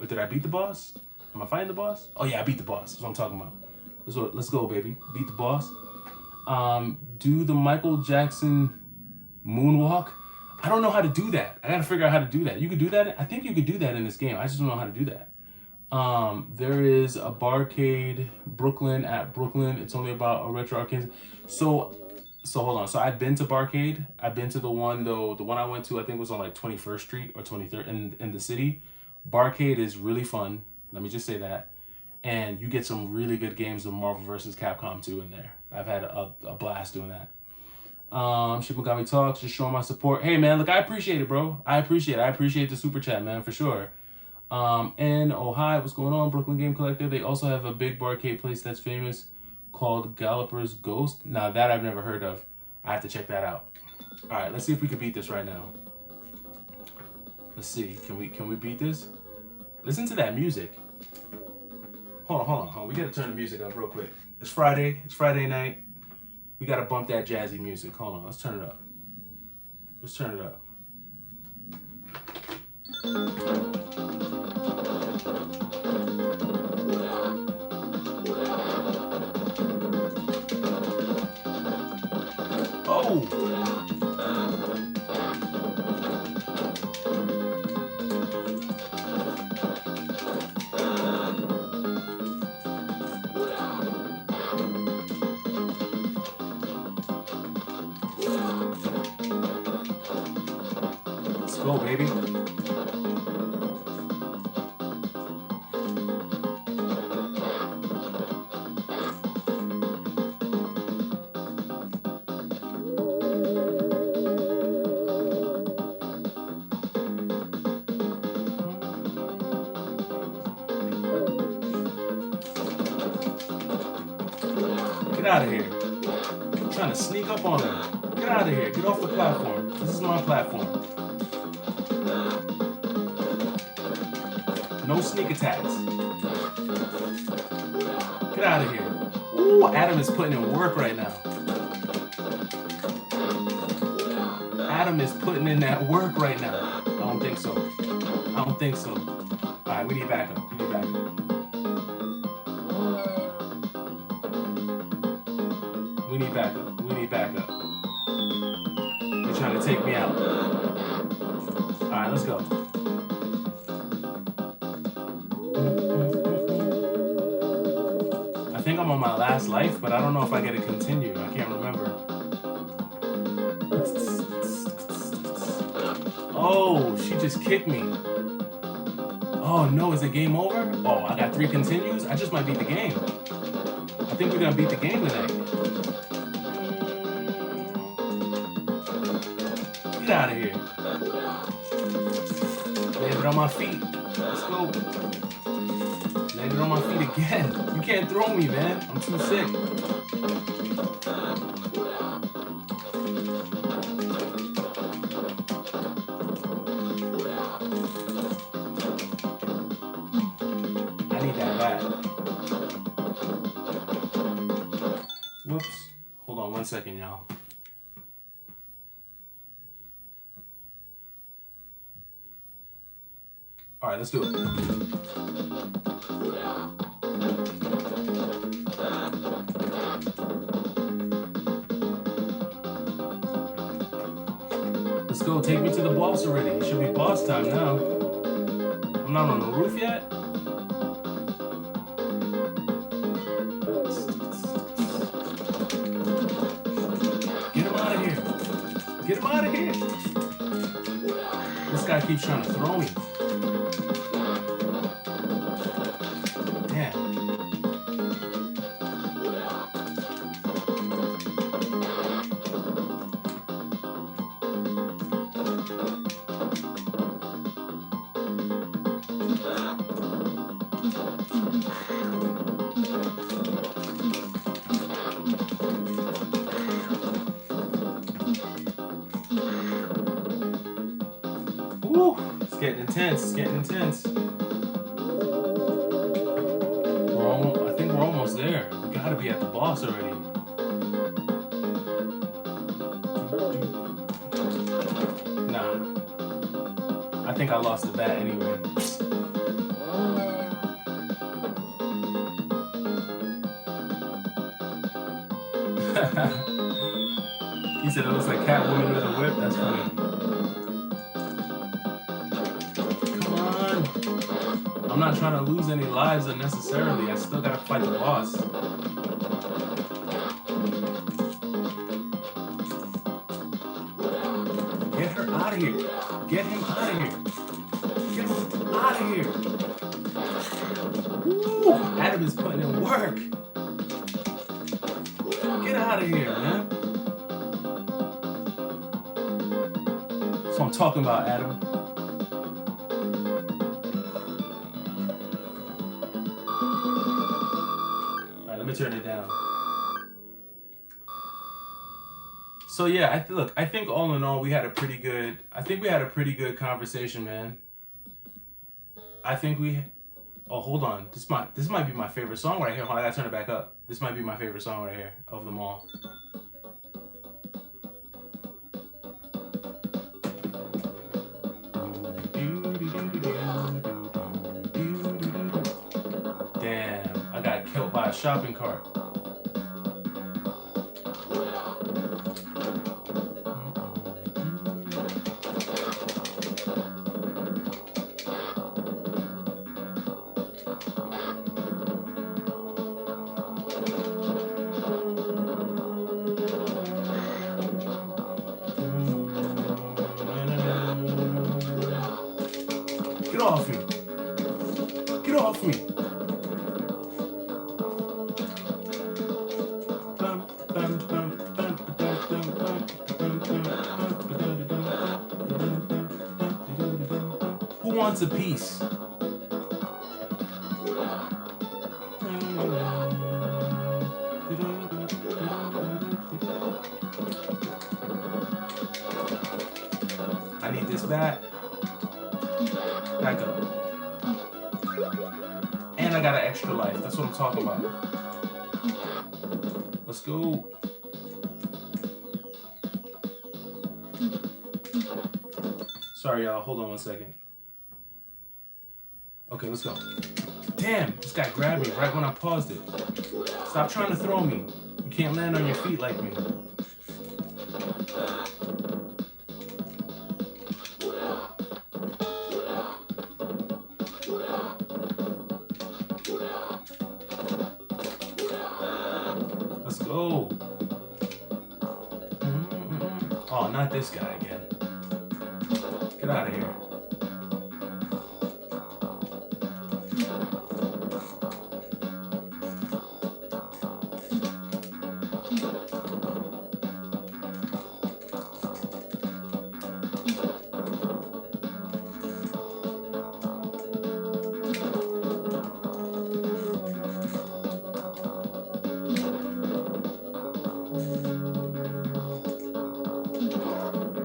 [SPEAKER 1] Or did I beat the boss? Am I fighting the boss? Oh, yeah, I beat the boss. That's what I'm talking about. Let's go, baby. Beat the boss. Do the Michael Jackson moonwalk. I don't know how to do that. I gotta figure out how to do that. You could do that. I think you could do that in this game. I just don't know how to do that. There is a barcade Brooklyn at Brooklyn. It's only about a retro arcade. So hold on. So I've been to Barcade. I've been to the one though. The one I went to, I think, was on like 21st Street or 23rd in the city. Barcade is really fun. Let me just say that. And you get some really good games of Marvel vs. Capcom 2 in there. I've had a blast doing that. Ship Megami Talks, just showing my support. Hey man, look, I appreciate it, bro. I appreciate the super chat, man, for sure. And oh hi, what's going on, Brooklyn Game Collector? They also have a big barcade place that's famous called Galloper's Ghost. Now that I've never heard of. I have to check that out. All right, let's see if we can beat this right now. Let's see, can we beat this? Listen to that music. Hold on. We gotta turn the music up real quick. It's Friday night. We gotta bump that jazzy music. Hold on, let's turn it up. Let's turn it up. Oh! Let's go, baby. Get out of here. I'm trying to sneak up on her. Get out of here. Get off the platform. This is my platform. No sneak attacks. Get out of here. Ooh, Adam is putting in work right now. Adam is putting in that work right now. I don't think so. All right, we need backup. We need backup. They're trying to take me out. All right, let's go. I think I'm I'm on my last life, but I don't know if I get to continue. I can't remember. Oh, she just kicked me. Oh no, is the game over? Oh, I got 3 continues? I just might beat the game. I think we're gonna beat the game tonight. Get out of here. Land it on my feet. Let's go. Land it on my feet again. You can't throw me, man. I'm too sick. I need that bat. Whoops. Hold on 1 second, y'all. All right, let's do it. Let's go. Take me to the boss already. It should be boss time now. I'm not on the roof yet. Get him out of here. Get him out of here. This guy keeps trying to throw me. Woo! It's getting intense. It's getting intense. I think we're almost there. We gotta be at the boss already. Nah. I think I lost the bat anyway. He said it looks like Catwoman with a whip. That's funny. I'm not trying to lose any lives unnecessarily. I still gotta fight the boss. Get her out of here. Get him out of here. Get him out of here. Woo! Adam is putting in work. Get out of here, man. That's what I'm talking about, Adam. Let me turn it down. So yeah, I think all in all we had a pretty good conversation, man. I think oh, hold on. This might be my favorite song right here. Hold on, I gotta turn it back up. This might be my favorite song right here of them all. Damn, I got killed by a shopping cart. Get off me. Get off me. Who wants a piece? I need this back. Back up. And I got an extra life. That's what I'm talking about. Let's go. Sorry, y'all. Hold on 1 second. Okay, let's go. Damn, this guy grabbed me right when I paused it. Stop trying to throw me. You can't land on your feet like me. Oh, not this guy again. Get out of here.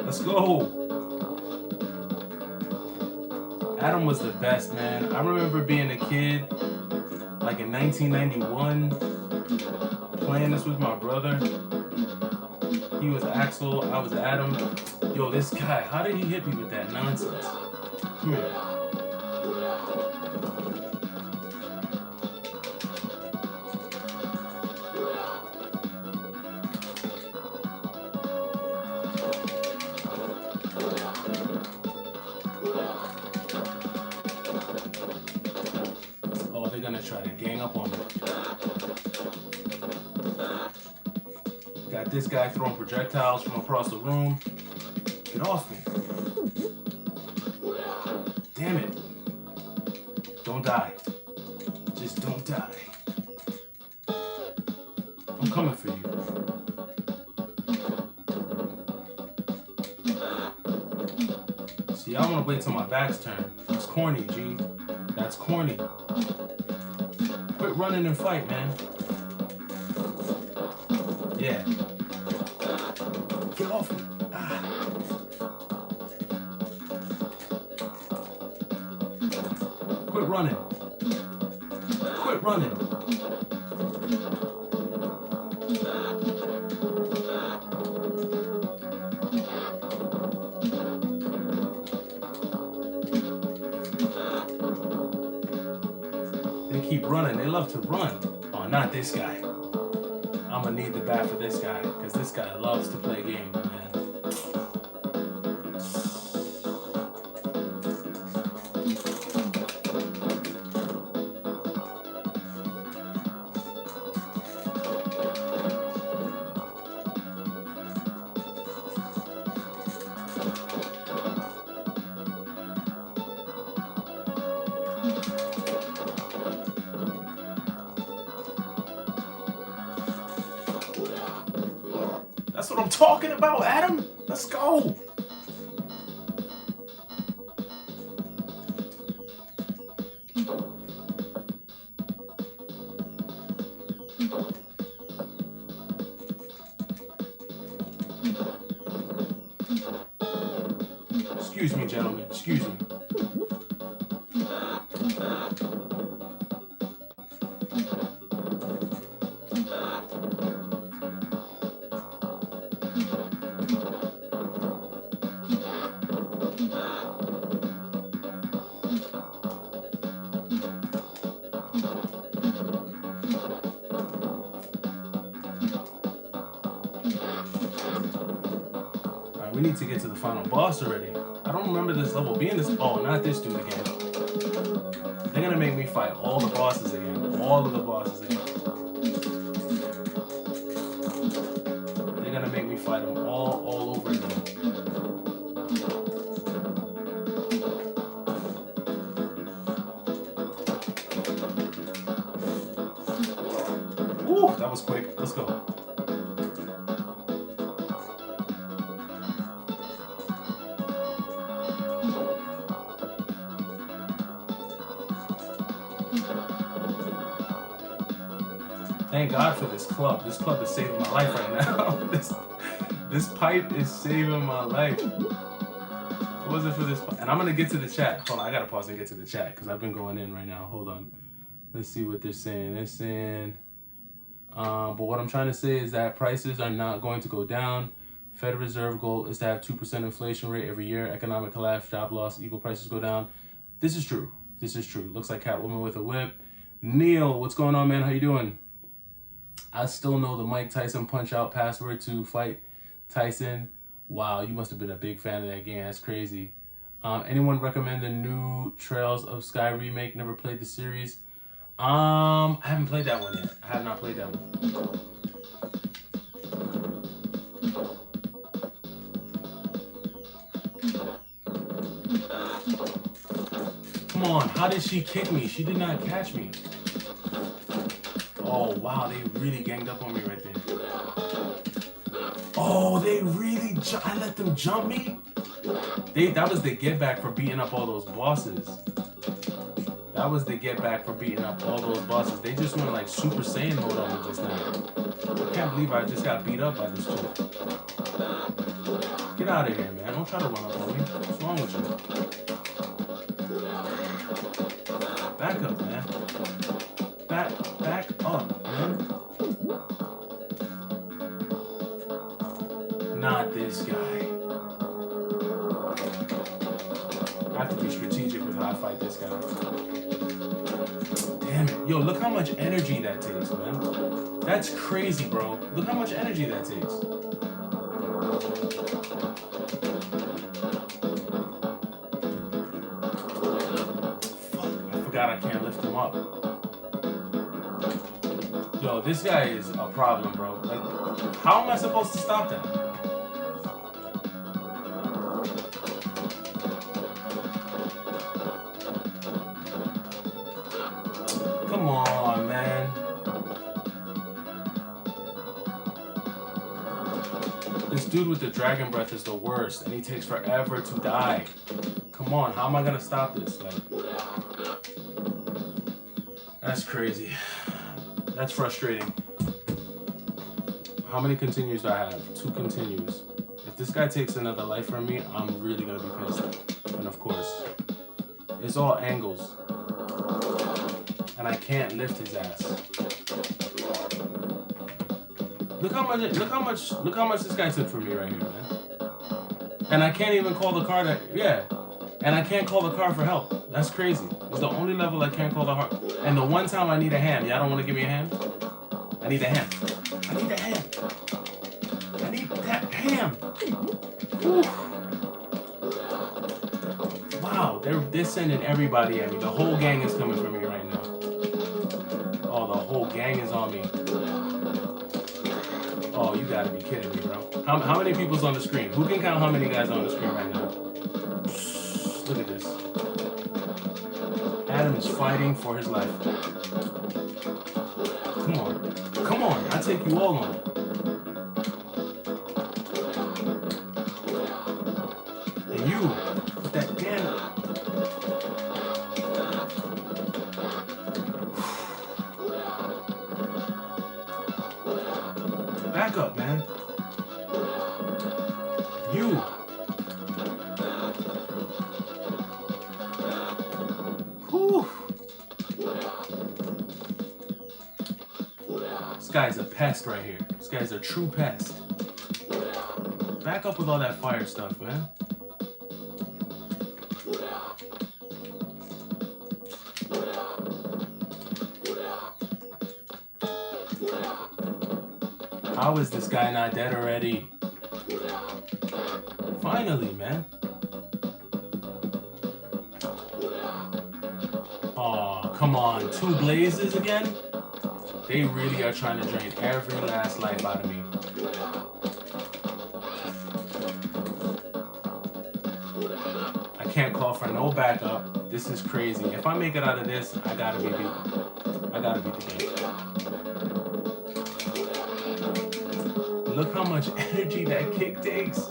[SPEAKER 1] Let's go. Adam was the best, man. I remember being a kid, like in 1991, playing this with my brother. He was Axel, I was Adam. Yo, this guy, how did he hit me with that nonsense? Come here. Oh, they're gonna try to gang up on me. Got this guy throwing projectiles from across the room. Get off me. Damn it. Don't die. Just don't die. I'm coming for you. See, I wanna wait till my back's turned. That's corny, G. That's corny. Quit running and fight, man. Yeah. Get off me. Ah. Quit running. Quit running. They keep running. They love to run. Oh, not this guy. I'm gonna need the bat for this guy, because this guy loves to play games, man. That's what I'm talking about, Adam. Let's go. Excuse me, gentlemen. Excuse me. We need to get to the final boss already. I don't remember this level being this. Oh, not this dude again. They're gonna make me fight all the bosses again. All of the bosses again. They're gonna make me fight them all over again. Ooh, that was quick. Let's go. Thank God for this club. This club is saving my life right now. This pipe is saving my life. If it wasn't for this, and I'm gonna get to the chat. Hold on, I gotta pause and get to the chat because I've been going in right now. Hold on. Let's see what they're saying. They're saying, but what I'm trying to say is that prices are not going to go down. Federal Reserve goal is to have 2% inflation rate every year. Economic collapse, job loss, equal prices go down. This is true. This is true. Looks like Catwoman with a whip. Neil, what's going on, man? How you doing? I still know the Mike Tyson Punch-Out password to fight Tyson. Wow, you must have been a big fan of that game. That's crazy. Anyone recommend the new Trails of Sky remake? Never played the series. I haven't played that one yet. I have not played that one. Come on, how did she kick me? She did not catch me. Oh, wow, they really ganged up on me right there. Oh, they really, I let them jump me? That was the get back for beating up all those bosses. That was the get back for beating up all those bosses. They just went like Super Saiyan mode on me just now. I can't believe I just got beat up by this chick. Get out of here, man. Don't try to run up on me. What's wrong with you? Back up, man. Back up, man. Not this guy. I have to be strategic with how I fight this guy. Damn it. Yo, look how much energy that takes, man. That's crazy, bro. Look how much energy that takes. Fuck, I forgot I can't lift him up. Yo, this guy is a problem, bro. Like, how am I supposed to stop that? Come on, man. This dude with the dragon breath is the worst, and he takes forever to die. Come on, how am I gonna stop this? Like, that's crazy. That's frustrating. How many continues do I have? 2 continues. If this guy takes another life from me, I'm really gonna be pissed. And of course, it's all angles. And I can't lift his ass. Look how much this guy took from me right here, man. And I can't even call the car and I can't call the car for help. That's crazy. It's the only level I can't call the car. And the one time I need a hand, y'all don't want to give me a hand? I need a hand. I need a hand. I need that hand. Whew. Wow, they're sending everybody at me. The whole gang is coming for me right now. Oh, the whole gang is on me. Oh, you gotta be kidding me, bro. How many people's on the screen? Who can count how many guys are on the screen right now? Look at this. Adam is fighting for his life. Come on. Come on. I'll take you all on. And you, with that damn... Back up, man. You. Whew. This guy's a pest right here. This guy's a true pest. Back up with all that fire stuff, man. How is this guy not dead already? Finally, man. Oh, come on. 2 blazes again? They really are trying to drain every last life out of me. I can't call for no backup. This is crazy. If I make it out of this, I gotta be beat. I gotta beat the game. Look how much energy that kick takes.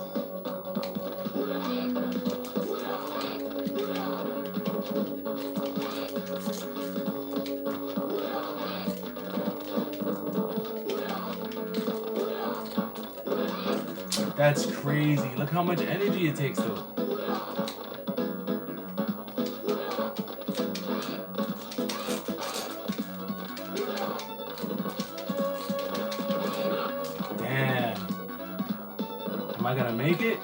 [SPEAKER 1] That's crazy. Look how much energy it takes though. Am I gonna make it?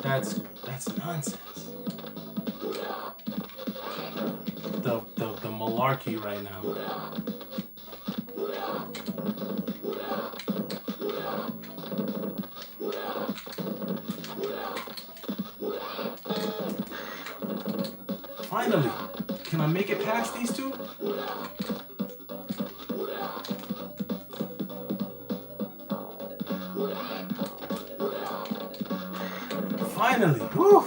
[SPEAKER 1] That's nonsense. The malarkey right now. Finally, Can I make it past these two? Finally. Whew.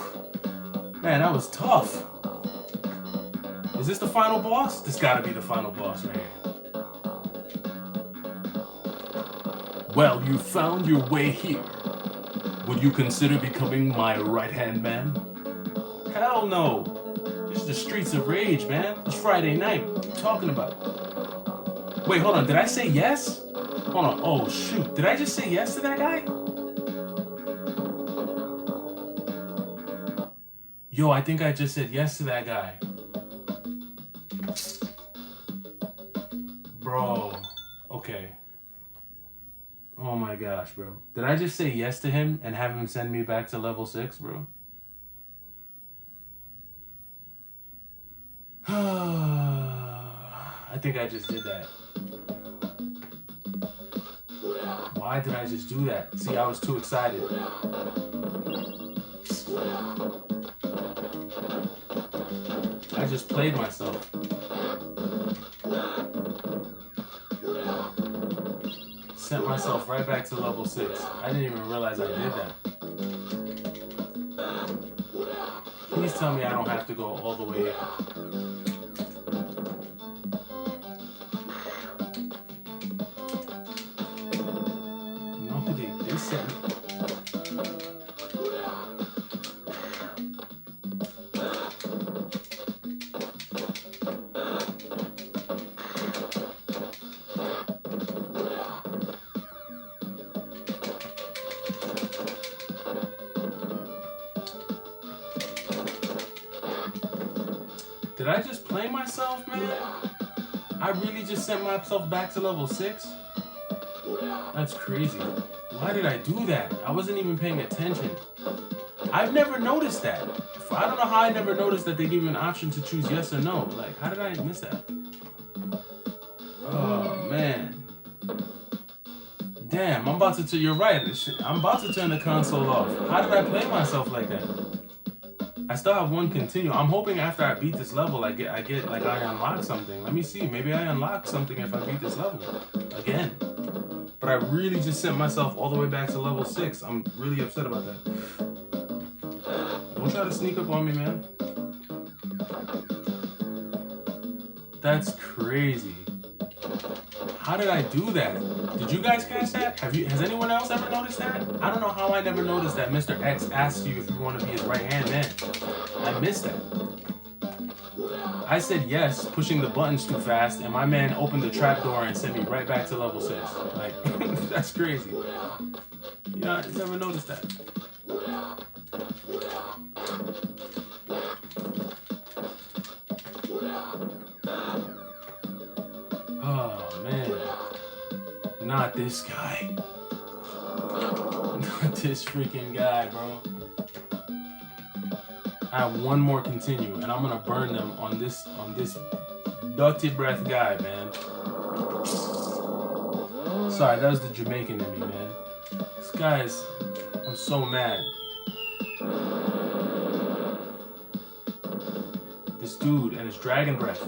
[SPEAKER 1] Man, that was tough. Is this the final boss? This gotta be the final boss right here. Well, you found your way here. Would you consider becoming my right-hand man? Hell no. This is the streets of rage, man. It's Friday night. What are you talking about? Wait, hold on. Did I say yes? Hold on. Oh, shoot. Did I just say yes to that guy? Yo, I think I just said yes to that guy. Bro. Okay. Oh my gosh, bro. Did I just say yes to him and have him send me back to level 6, bro? I think I just did that. Why did I just do that? See, I was too excited. I just played myself. Sent myself right back to level 6. I didn't even realize I did that. Please tell me I don't have to go all the way. No, they sent me. Did I just play myself, man? I really just sent myself back to level 6? That's crazy. Why did I do that? I wasn't even paying attention. I've never noticed that. I don't know how I never noticed that they give you an option to choose yes or no. Like, how did I miss that? Oh, man. Damn, you're right. I'm about to turn the console off. How did I play myself like that? I still have one continue. I'm hoping after I beat this level, I unlock something. Let me see. Maybe I unlock something if I beat this level again. But I really just sent myself all the way back to level 6. I'm really upset about that. Don't try to sneak up on me, man. That's crazy. How did I do that? Did you guys catch that? Has anyone else ever noticed that? I don't know how I never noticed that Mr. X asked you if you want to be his right-hand man. I missed that. I said yes, pushing the buttons too fast, and my man opened the trapdoor and sent me right back to level 6. Like, that's crazy. You know, I never noticed that. Oh, man. Not this guy. Not this freaking guy, bro. I have one more continue, and I'm gonna burn them on this dirty breath guy, man. Sorry, that was the Jamaican in me, man. This guy's, I'm so mad. This dude and his dragon breath.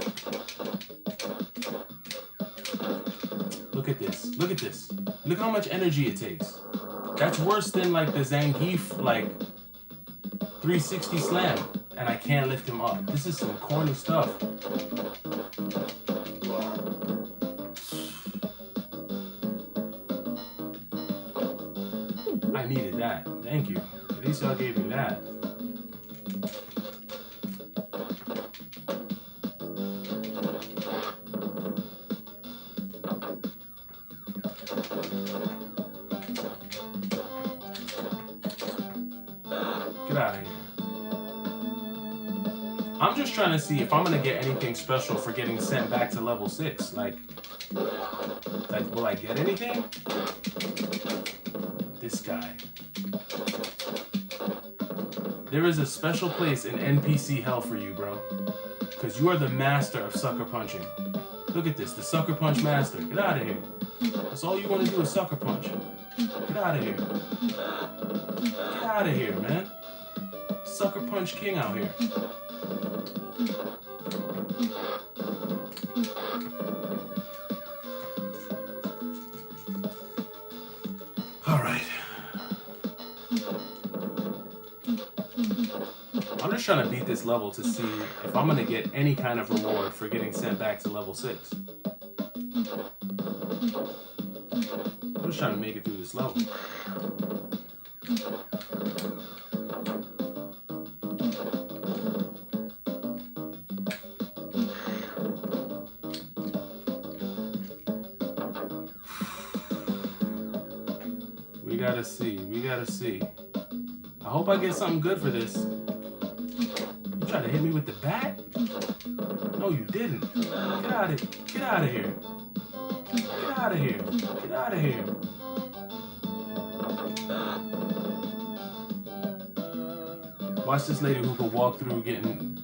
[SPEAKER 1] Look at this. Look at this. Look how much energy it takes. That's worse than like the Zangief like 360 slam, and I can't lift him up. This is some corny stuff. I needed that. Thank you. At least y'all gave me that. Get out of here. I'm just trying to see if I'm gonna get anything special for getting sent back to level 6. Like, will I get anything? This guy. There is a special place in NPC hell for you, bro. Because you are the master of sucker punching. Look at this, the sucker punch master. Get out of here. That's all you want to do is sucker punch. Get out of here. Get out of here, man. Sucker punch king out here. All right. I'm just trying to beat this level to see if I'm going to get any kind of reward for getting sent back to level 6. I'm just trying to make it through this level. We gotta see. We gotta see. I hope I get something good for this. You tried to hit me with the bat? No, you didn't. Get out of here. Get out of here. Get out of here. Get out of here. Watch this lady who can walk through getting...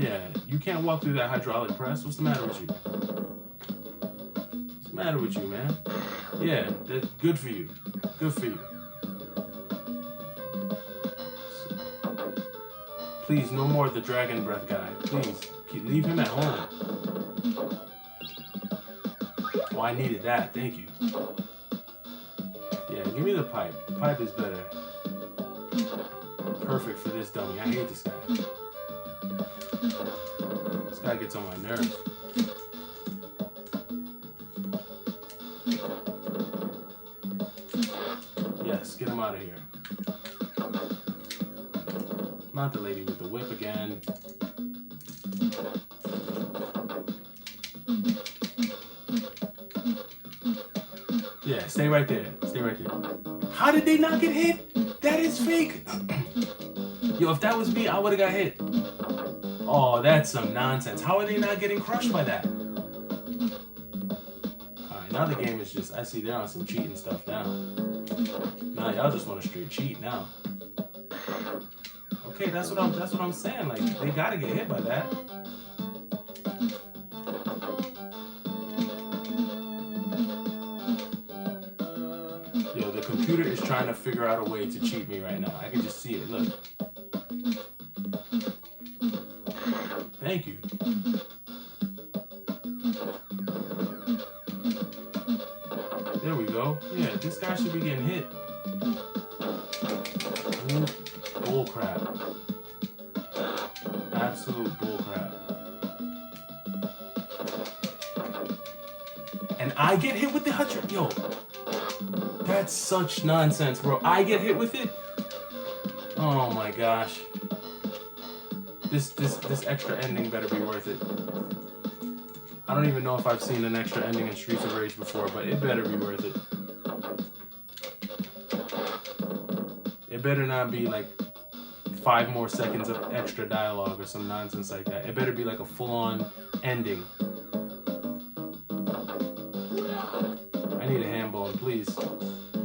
[SPEAKER 1] Yeah, you can't walk through that hydraulic press. What's the matter with you? What's the matter with you, man? Yeah, that's good for you. Good for you. Please, no more of the dragon breath guy. Please, leave him at home. Oh, I needed that. Thank you. Yeah, give me the pipe. The pipe is better. Perfect for this dummy. I hate this guy. This guy gets on my nerves. Yes, get him out of here. Not the lady with the whip again. Yeah, stay right there. Stay right there. How did they not get hit? That is fake. Yo, if that was me, I would have got hit. Oh, that's some nonsense. How are they not getting crushed by that? Alright, now the game is just... I see they're on some cheating stuff now. Nah, y'all just want to straight cheat now. Okay, that's what I'm saying. Like, they gotta get hit by that. Yo, the computer is trying to figure out a way to cheat me right now. I can just see it. Look. Thank you. There we go. Yeah, this guy should be getting hit. Ooh, bull crap. Absolute bull crap. And I get hit with the Hutcher. Yo, that's such nonsense, bro. I get hit with it. Oh my gosh. This extra ending better be worth it. I don't even know if I've seen an extra ending in Streets of Rage before, but it better be worth it. It better not be like 5 more seconds of extra dialogue or some nonsense like that. It better be like a full-on ending. I need a hand bone, please.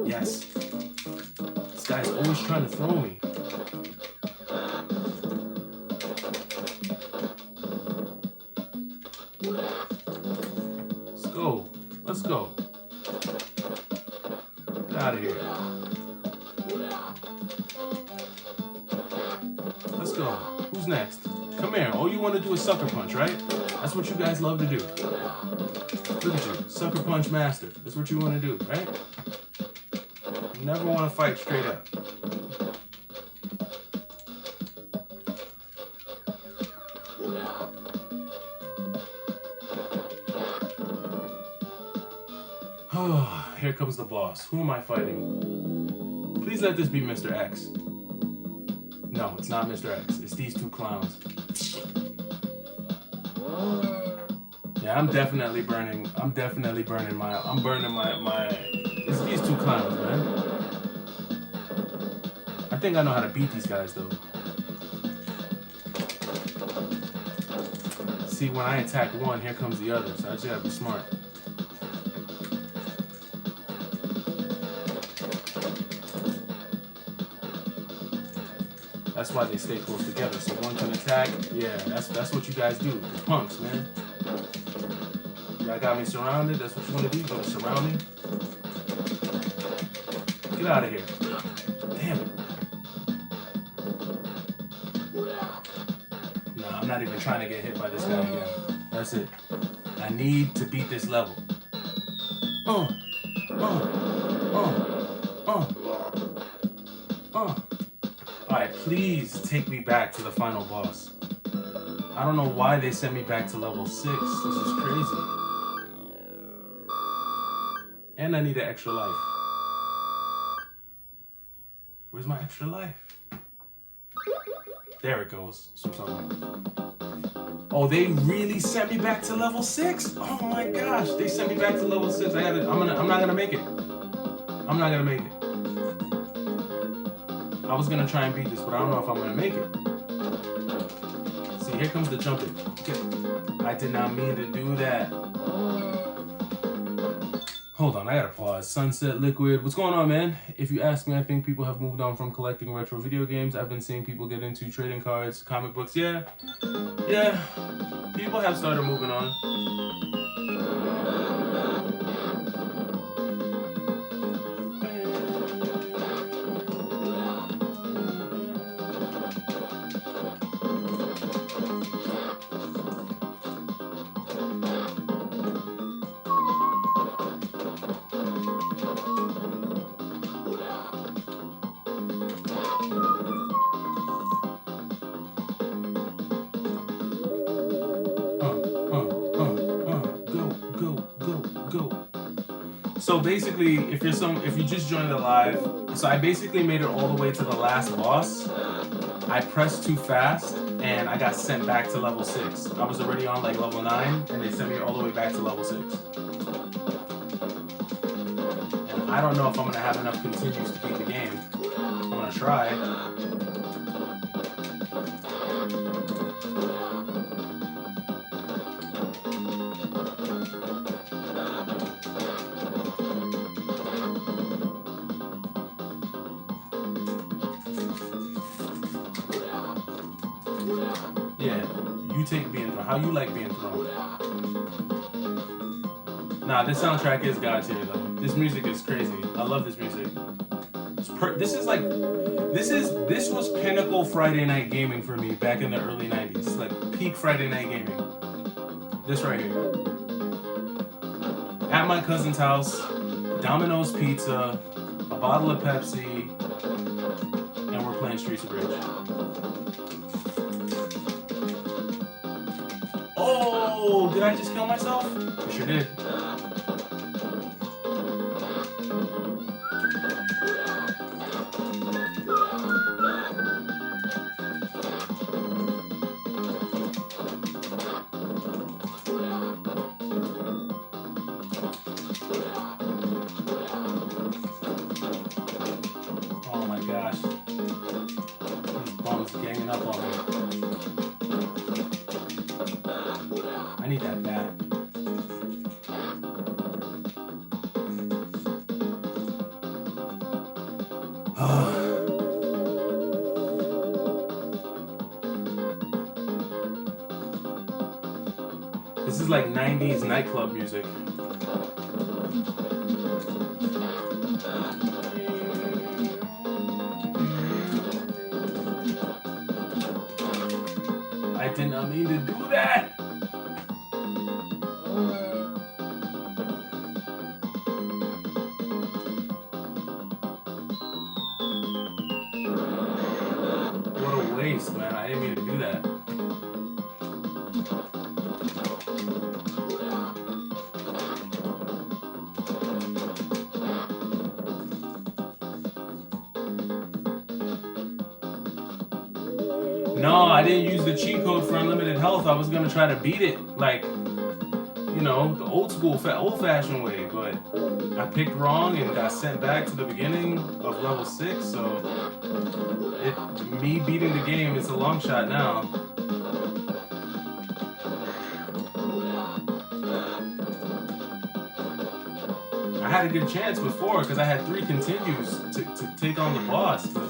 [SPEAKER 1] Yes. This guy's always trying to throw me. Let's go. Let's go. Get out of here. Let's go. Who's next? Come here. All you want to do is sucker punch, right? That's what you guys love to do. Look at you. Sucker punch master. That's what you want to do, right? You never want to fight straight up. Oh, here comes the boss. Who am I fighting? Please let this be Mr. X. No, it's not Mr. X. It's these two clowns. Yeah, I'm definitely burning my... It's these two clowns, man. I think I know how to beat these guys, though. See, when I attack one, here comes the other, so I just gotta be smart. That's why they stay close together, so one can attack. Yeah, that's what you guys do. The punks, man. Y'all got me surrounded. That's what you want to do. You're gonna surround me. Get out of here. Damn it. Nah, I'm not even trying to get hit by this guy again. That's it. I need to beat this level. Uh, uh, uh, uh. Alright, please take me back to the final boss. I don't know why they sent me back to level 6. This is crazy. And I need an extra life. Where's my extra life? There it goes. That's what I'm talking about. Oh, they really sent me back to level 6? Oh my gosh, they sent me back to level 6. I'm not gonna make it. I'm not gonna make it. I was gonna try and beat this, but I don't know if I'm gonna make it. See, here comes the jumping. I did not mean to do that. Hold on, I gotta pause. Sunset Liquid, what's going on, man? If you ask me, I think people have moved on from collecting retro video games. I've been seeing people get into trading cards, comic books. Yeah, people have started moving on. So basically, if you just joined the live, so I basically made it all the way to the last boss. I pressed too fast and I got sent back to level 6. I was already on like level 9 and they sent me all the way back to level 6. And I don't know if I'm gonna have enough continues to beat the game. I'm gonna try. Yeah, you take being thrown. How you like being thrown? Nah, this soundtrack is God tier though. This music is crazy. I love this music. This was pinnacle Friday night gaming for me back in the early 90s. Like peak Friday night gaming. This right here. At my cousin's house, Domino's Pizza, a bottle of Pepsi, and we're playing Streets of Rage. Oh, did I just kill myself? I sure did. Oh my gosh. These bums ganging up on me. I need that bat. This is like 90s nightclub music. I did not mean to do that. What a waste, man. I didn't mean to do that. No, I didn't use the cheat code for unlimited health. I was gonna try to beat it, like, you know, the old school, old-fashioned way, but I picked wrong and got sent back to the beginning of level 6, so me beating the game, it's a long shot now. I had a good chance before because I had 3 continues to take on the boss, but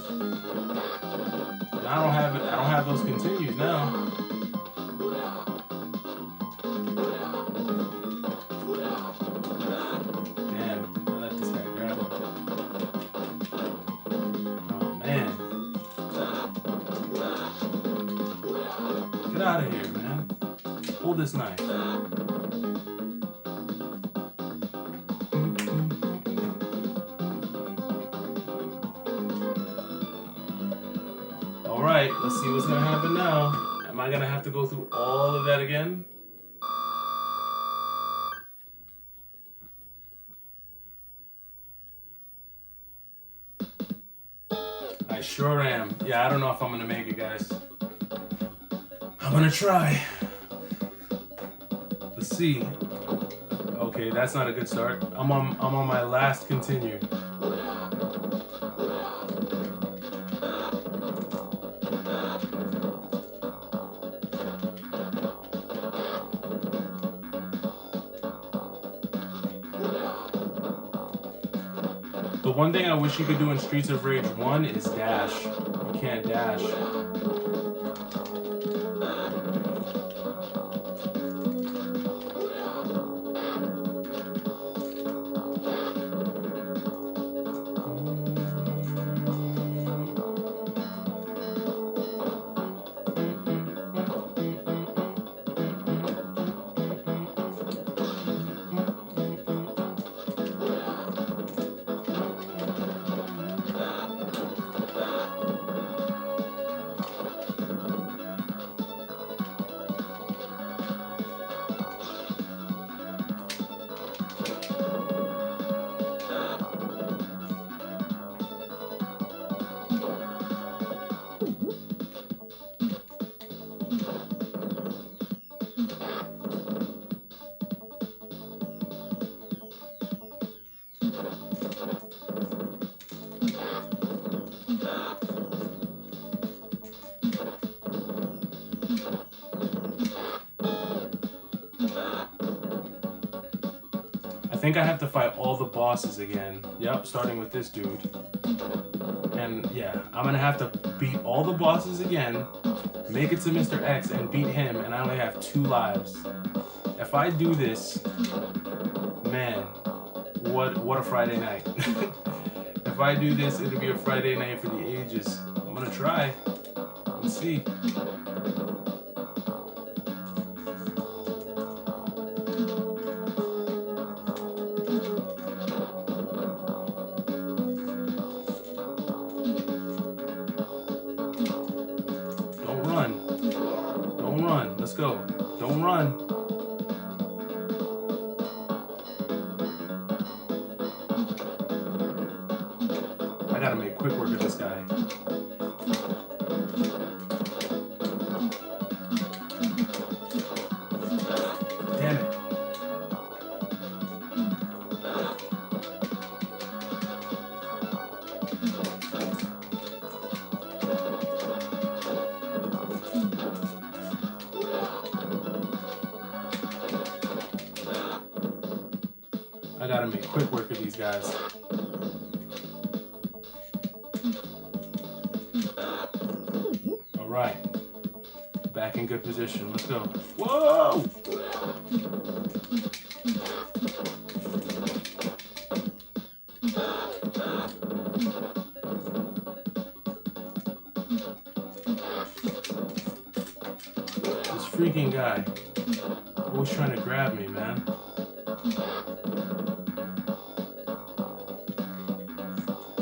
[SPEAKER 1] I don't have those continues now. Damn, I let this guy grab him. Oh man. Get out of here, man. Pull this knife. Alright, let's see what's gonna happen now. Am I gonna have to go through all of that again? I sure am. Yeah, I don't know if I'm gonna make it, guys. I'm gonna try. Let's see. Okay, that's not a good start. I'm on my last continue. The one thing I wish you could do in Streets of Rage 1 is dash. You can't dash. I think I have to fight all the bosses again. Yep, starting with this dude. And yeah, I'm gonna have to beat all the bosses again, make it to Mr. X and beat him, and I only have 2 lives. If I do this, man, what a Friday night. If I do this, it'll be a Friday night for the ages. I'm gonna try. Let's see. Don't run. Let's go. Don't run. I gotta make quick work of this guy. Damn it. I gotta make quick work of these guys. All right, back in good position. Let's go. Whoa! This freaking guy always trying to grab me, man.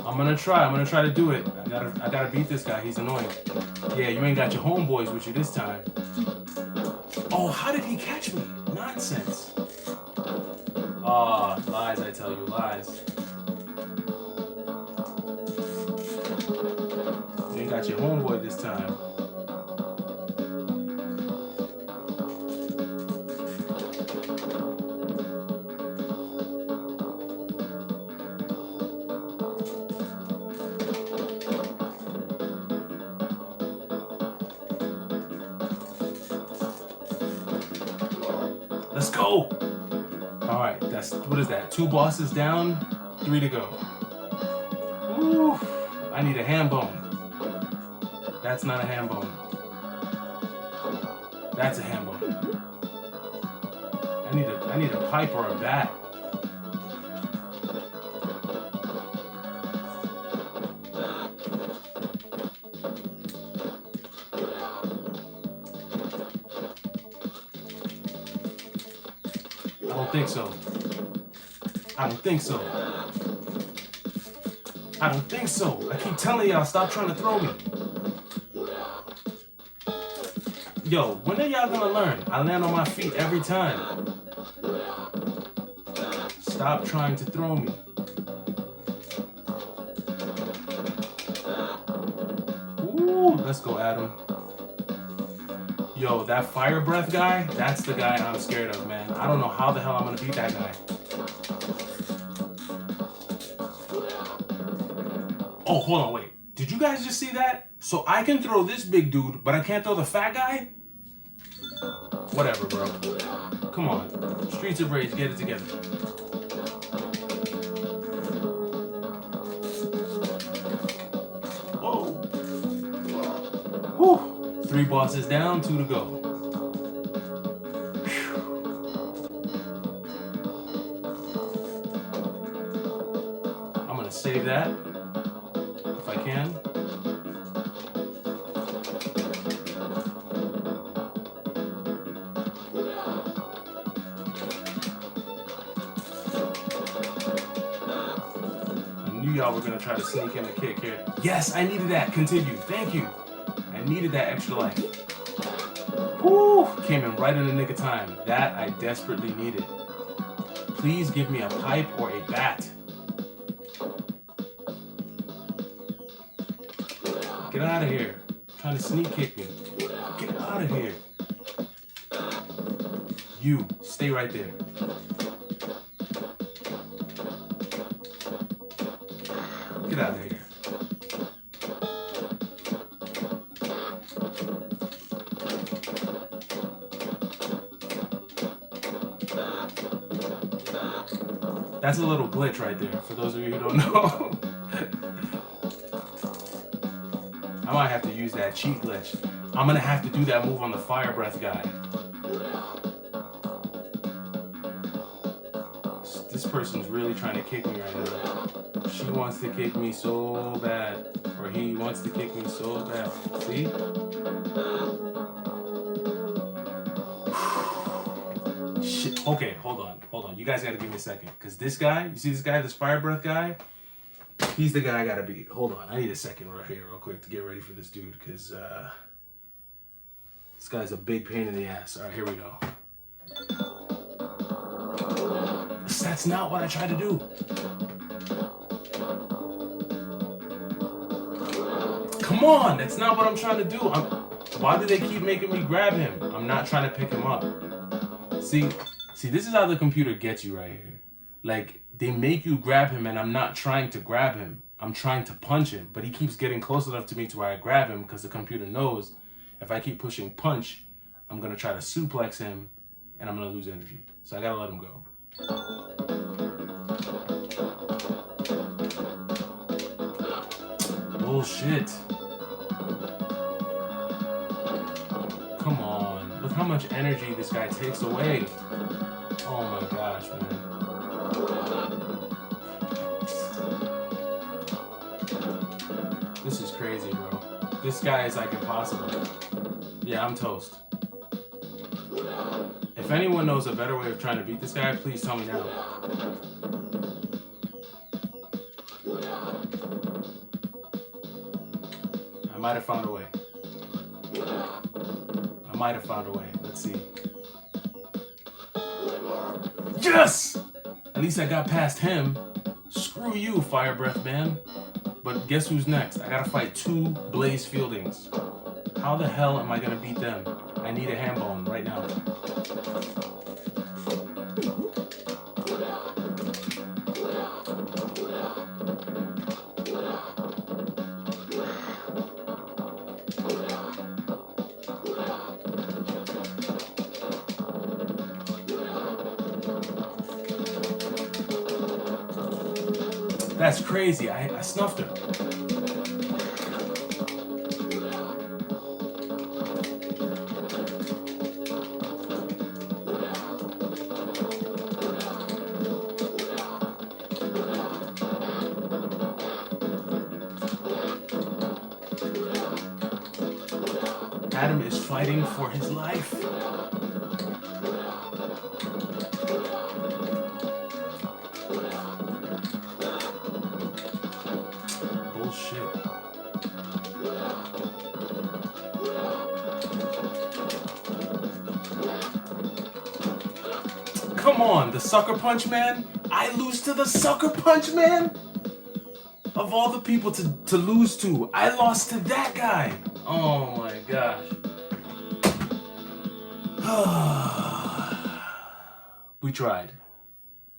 [SPEAKER 1] I'm gonna try to do it. I gotta beat this guy. He's annoying. Yeah, you ain't got your homeboys with you this time. Oh, how did he catch me? Nonsense. Ah, lies, I tell you, lies. You ain't got your homeboy this time. Let's go. All right, what is that? 2 bosses down, 3 to go. Ooh, I need a ham bone. That's not a ham bone. That's a ham bone. I need a pipe or a bat. think so. I don't think so. I don't think so. I keep telling y'all, stop trying to throw me. Yo, when are y'all gonna learn? I land on my feet every time. Stop trying to throw me. Ooh, let's go, Adam. Yo, that fire breath guy, that's the guy I'm scared of, man. I don't know how the hell I'm gonna beat that guy. Oh, hold on, wait. Did you guys just see that? So I can throw this big dude, but I can't throw the fat guy? Whatever, bro. Come on. Streets of Rage, get it together. Whoa. Whew. 3 bosses down, 2 to go. Whew. I'm gonna save that. If I can. Y'all were gonna try to sneak in a kick here. Yes, I needed that. Continue. Thank you. I needed that extra life. Whoo! Came in right in the nick of time. That I desperately needed. Please give me a pipe or a bat. Get out of here. Trying to sneak kick me. Get out of here. You, stay right there. Get out of here. That's a little glitch right there, for those of you who don't know. I might have to use that cheat glitch. I'm gonna have to do that move on the fire breath guy. This person's really trying to kick me right now. She wants to kick me so bad. Or he wants to kick me so bad. See? Shit. Okay, hold on. You guys gotta give me a second. Because this guy, you see this guy, this fire breath guy? He's the guy I gotta beat. Hold on. I need a second right here real quick to get ready for this dude. Because this guy's a big pain in the ass. Alright, here we go. That's not what I tried to do. Come on, that's not what I'm trying to do. Why do they keep making me grab him? I'm not trying to pick him up. See, this is how the computer gets you right here. Like, they make you grab him and I'm not trying to grab him. I'm trying to punch him, but he keeps getting close enough to me to where I grab him because the computer knows if I keep pushing punch, I'm going to try to suplex him and I'm going to lose energy. So I got to let him go. Bullshit. Come on. Look how much energy this guy takes away. Oh my gosh, man. This is crazy, bro. This guy is like impossible. Yeah, I'm toast. If anyone knows a better way of trying to beat this guy, please tell me now. I might have found a way. Let's see. Yes! At least I got past him. Screw you, Fire Breath Man. But guess who's next? I gotta fight 2 Blaze Fieldings. How the hell am I gonna beat them? I need a ham bone right now. That's crazy. I snuffed her. Adam is fighting for his life. Come on, the Sucker Punch Man? I lose to the Sucker Punch Man? Of all the people to lose to, I lost to that guy. Oh my gosh. We tried.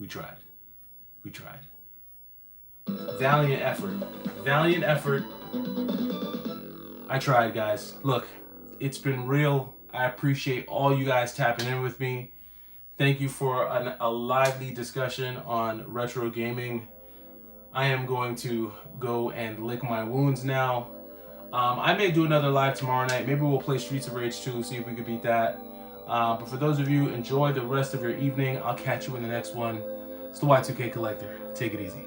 [SPEAKER 1] We tried. We tried. Valiant effort. Valiant effort. I tried, guys. Look, it's been real. I appreciate all you guys tapping in with me. Thank you for a lively discussion on retro gaming. I am going to go and lick my wounds now. I may do another live tomorrow night. Maybe we'll play Streets of Rage 2, see if we can beat that. But for those of you, enjoy the rest of your evening. I'll catch you in the next one. It's the Y2K Collector. Take it easy.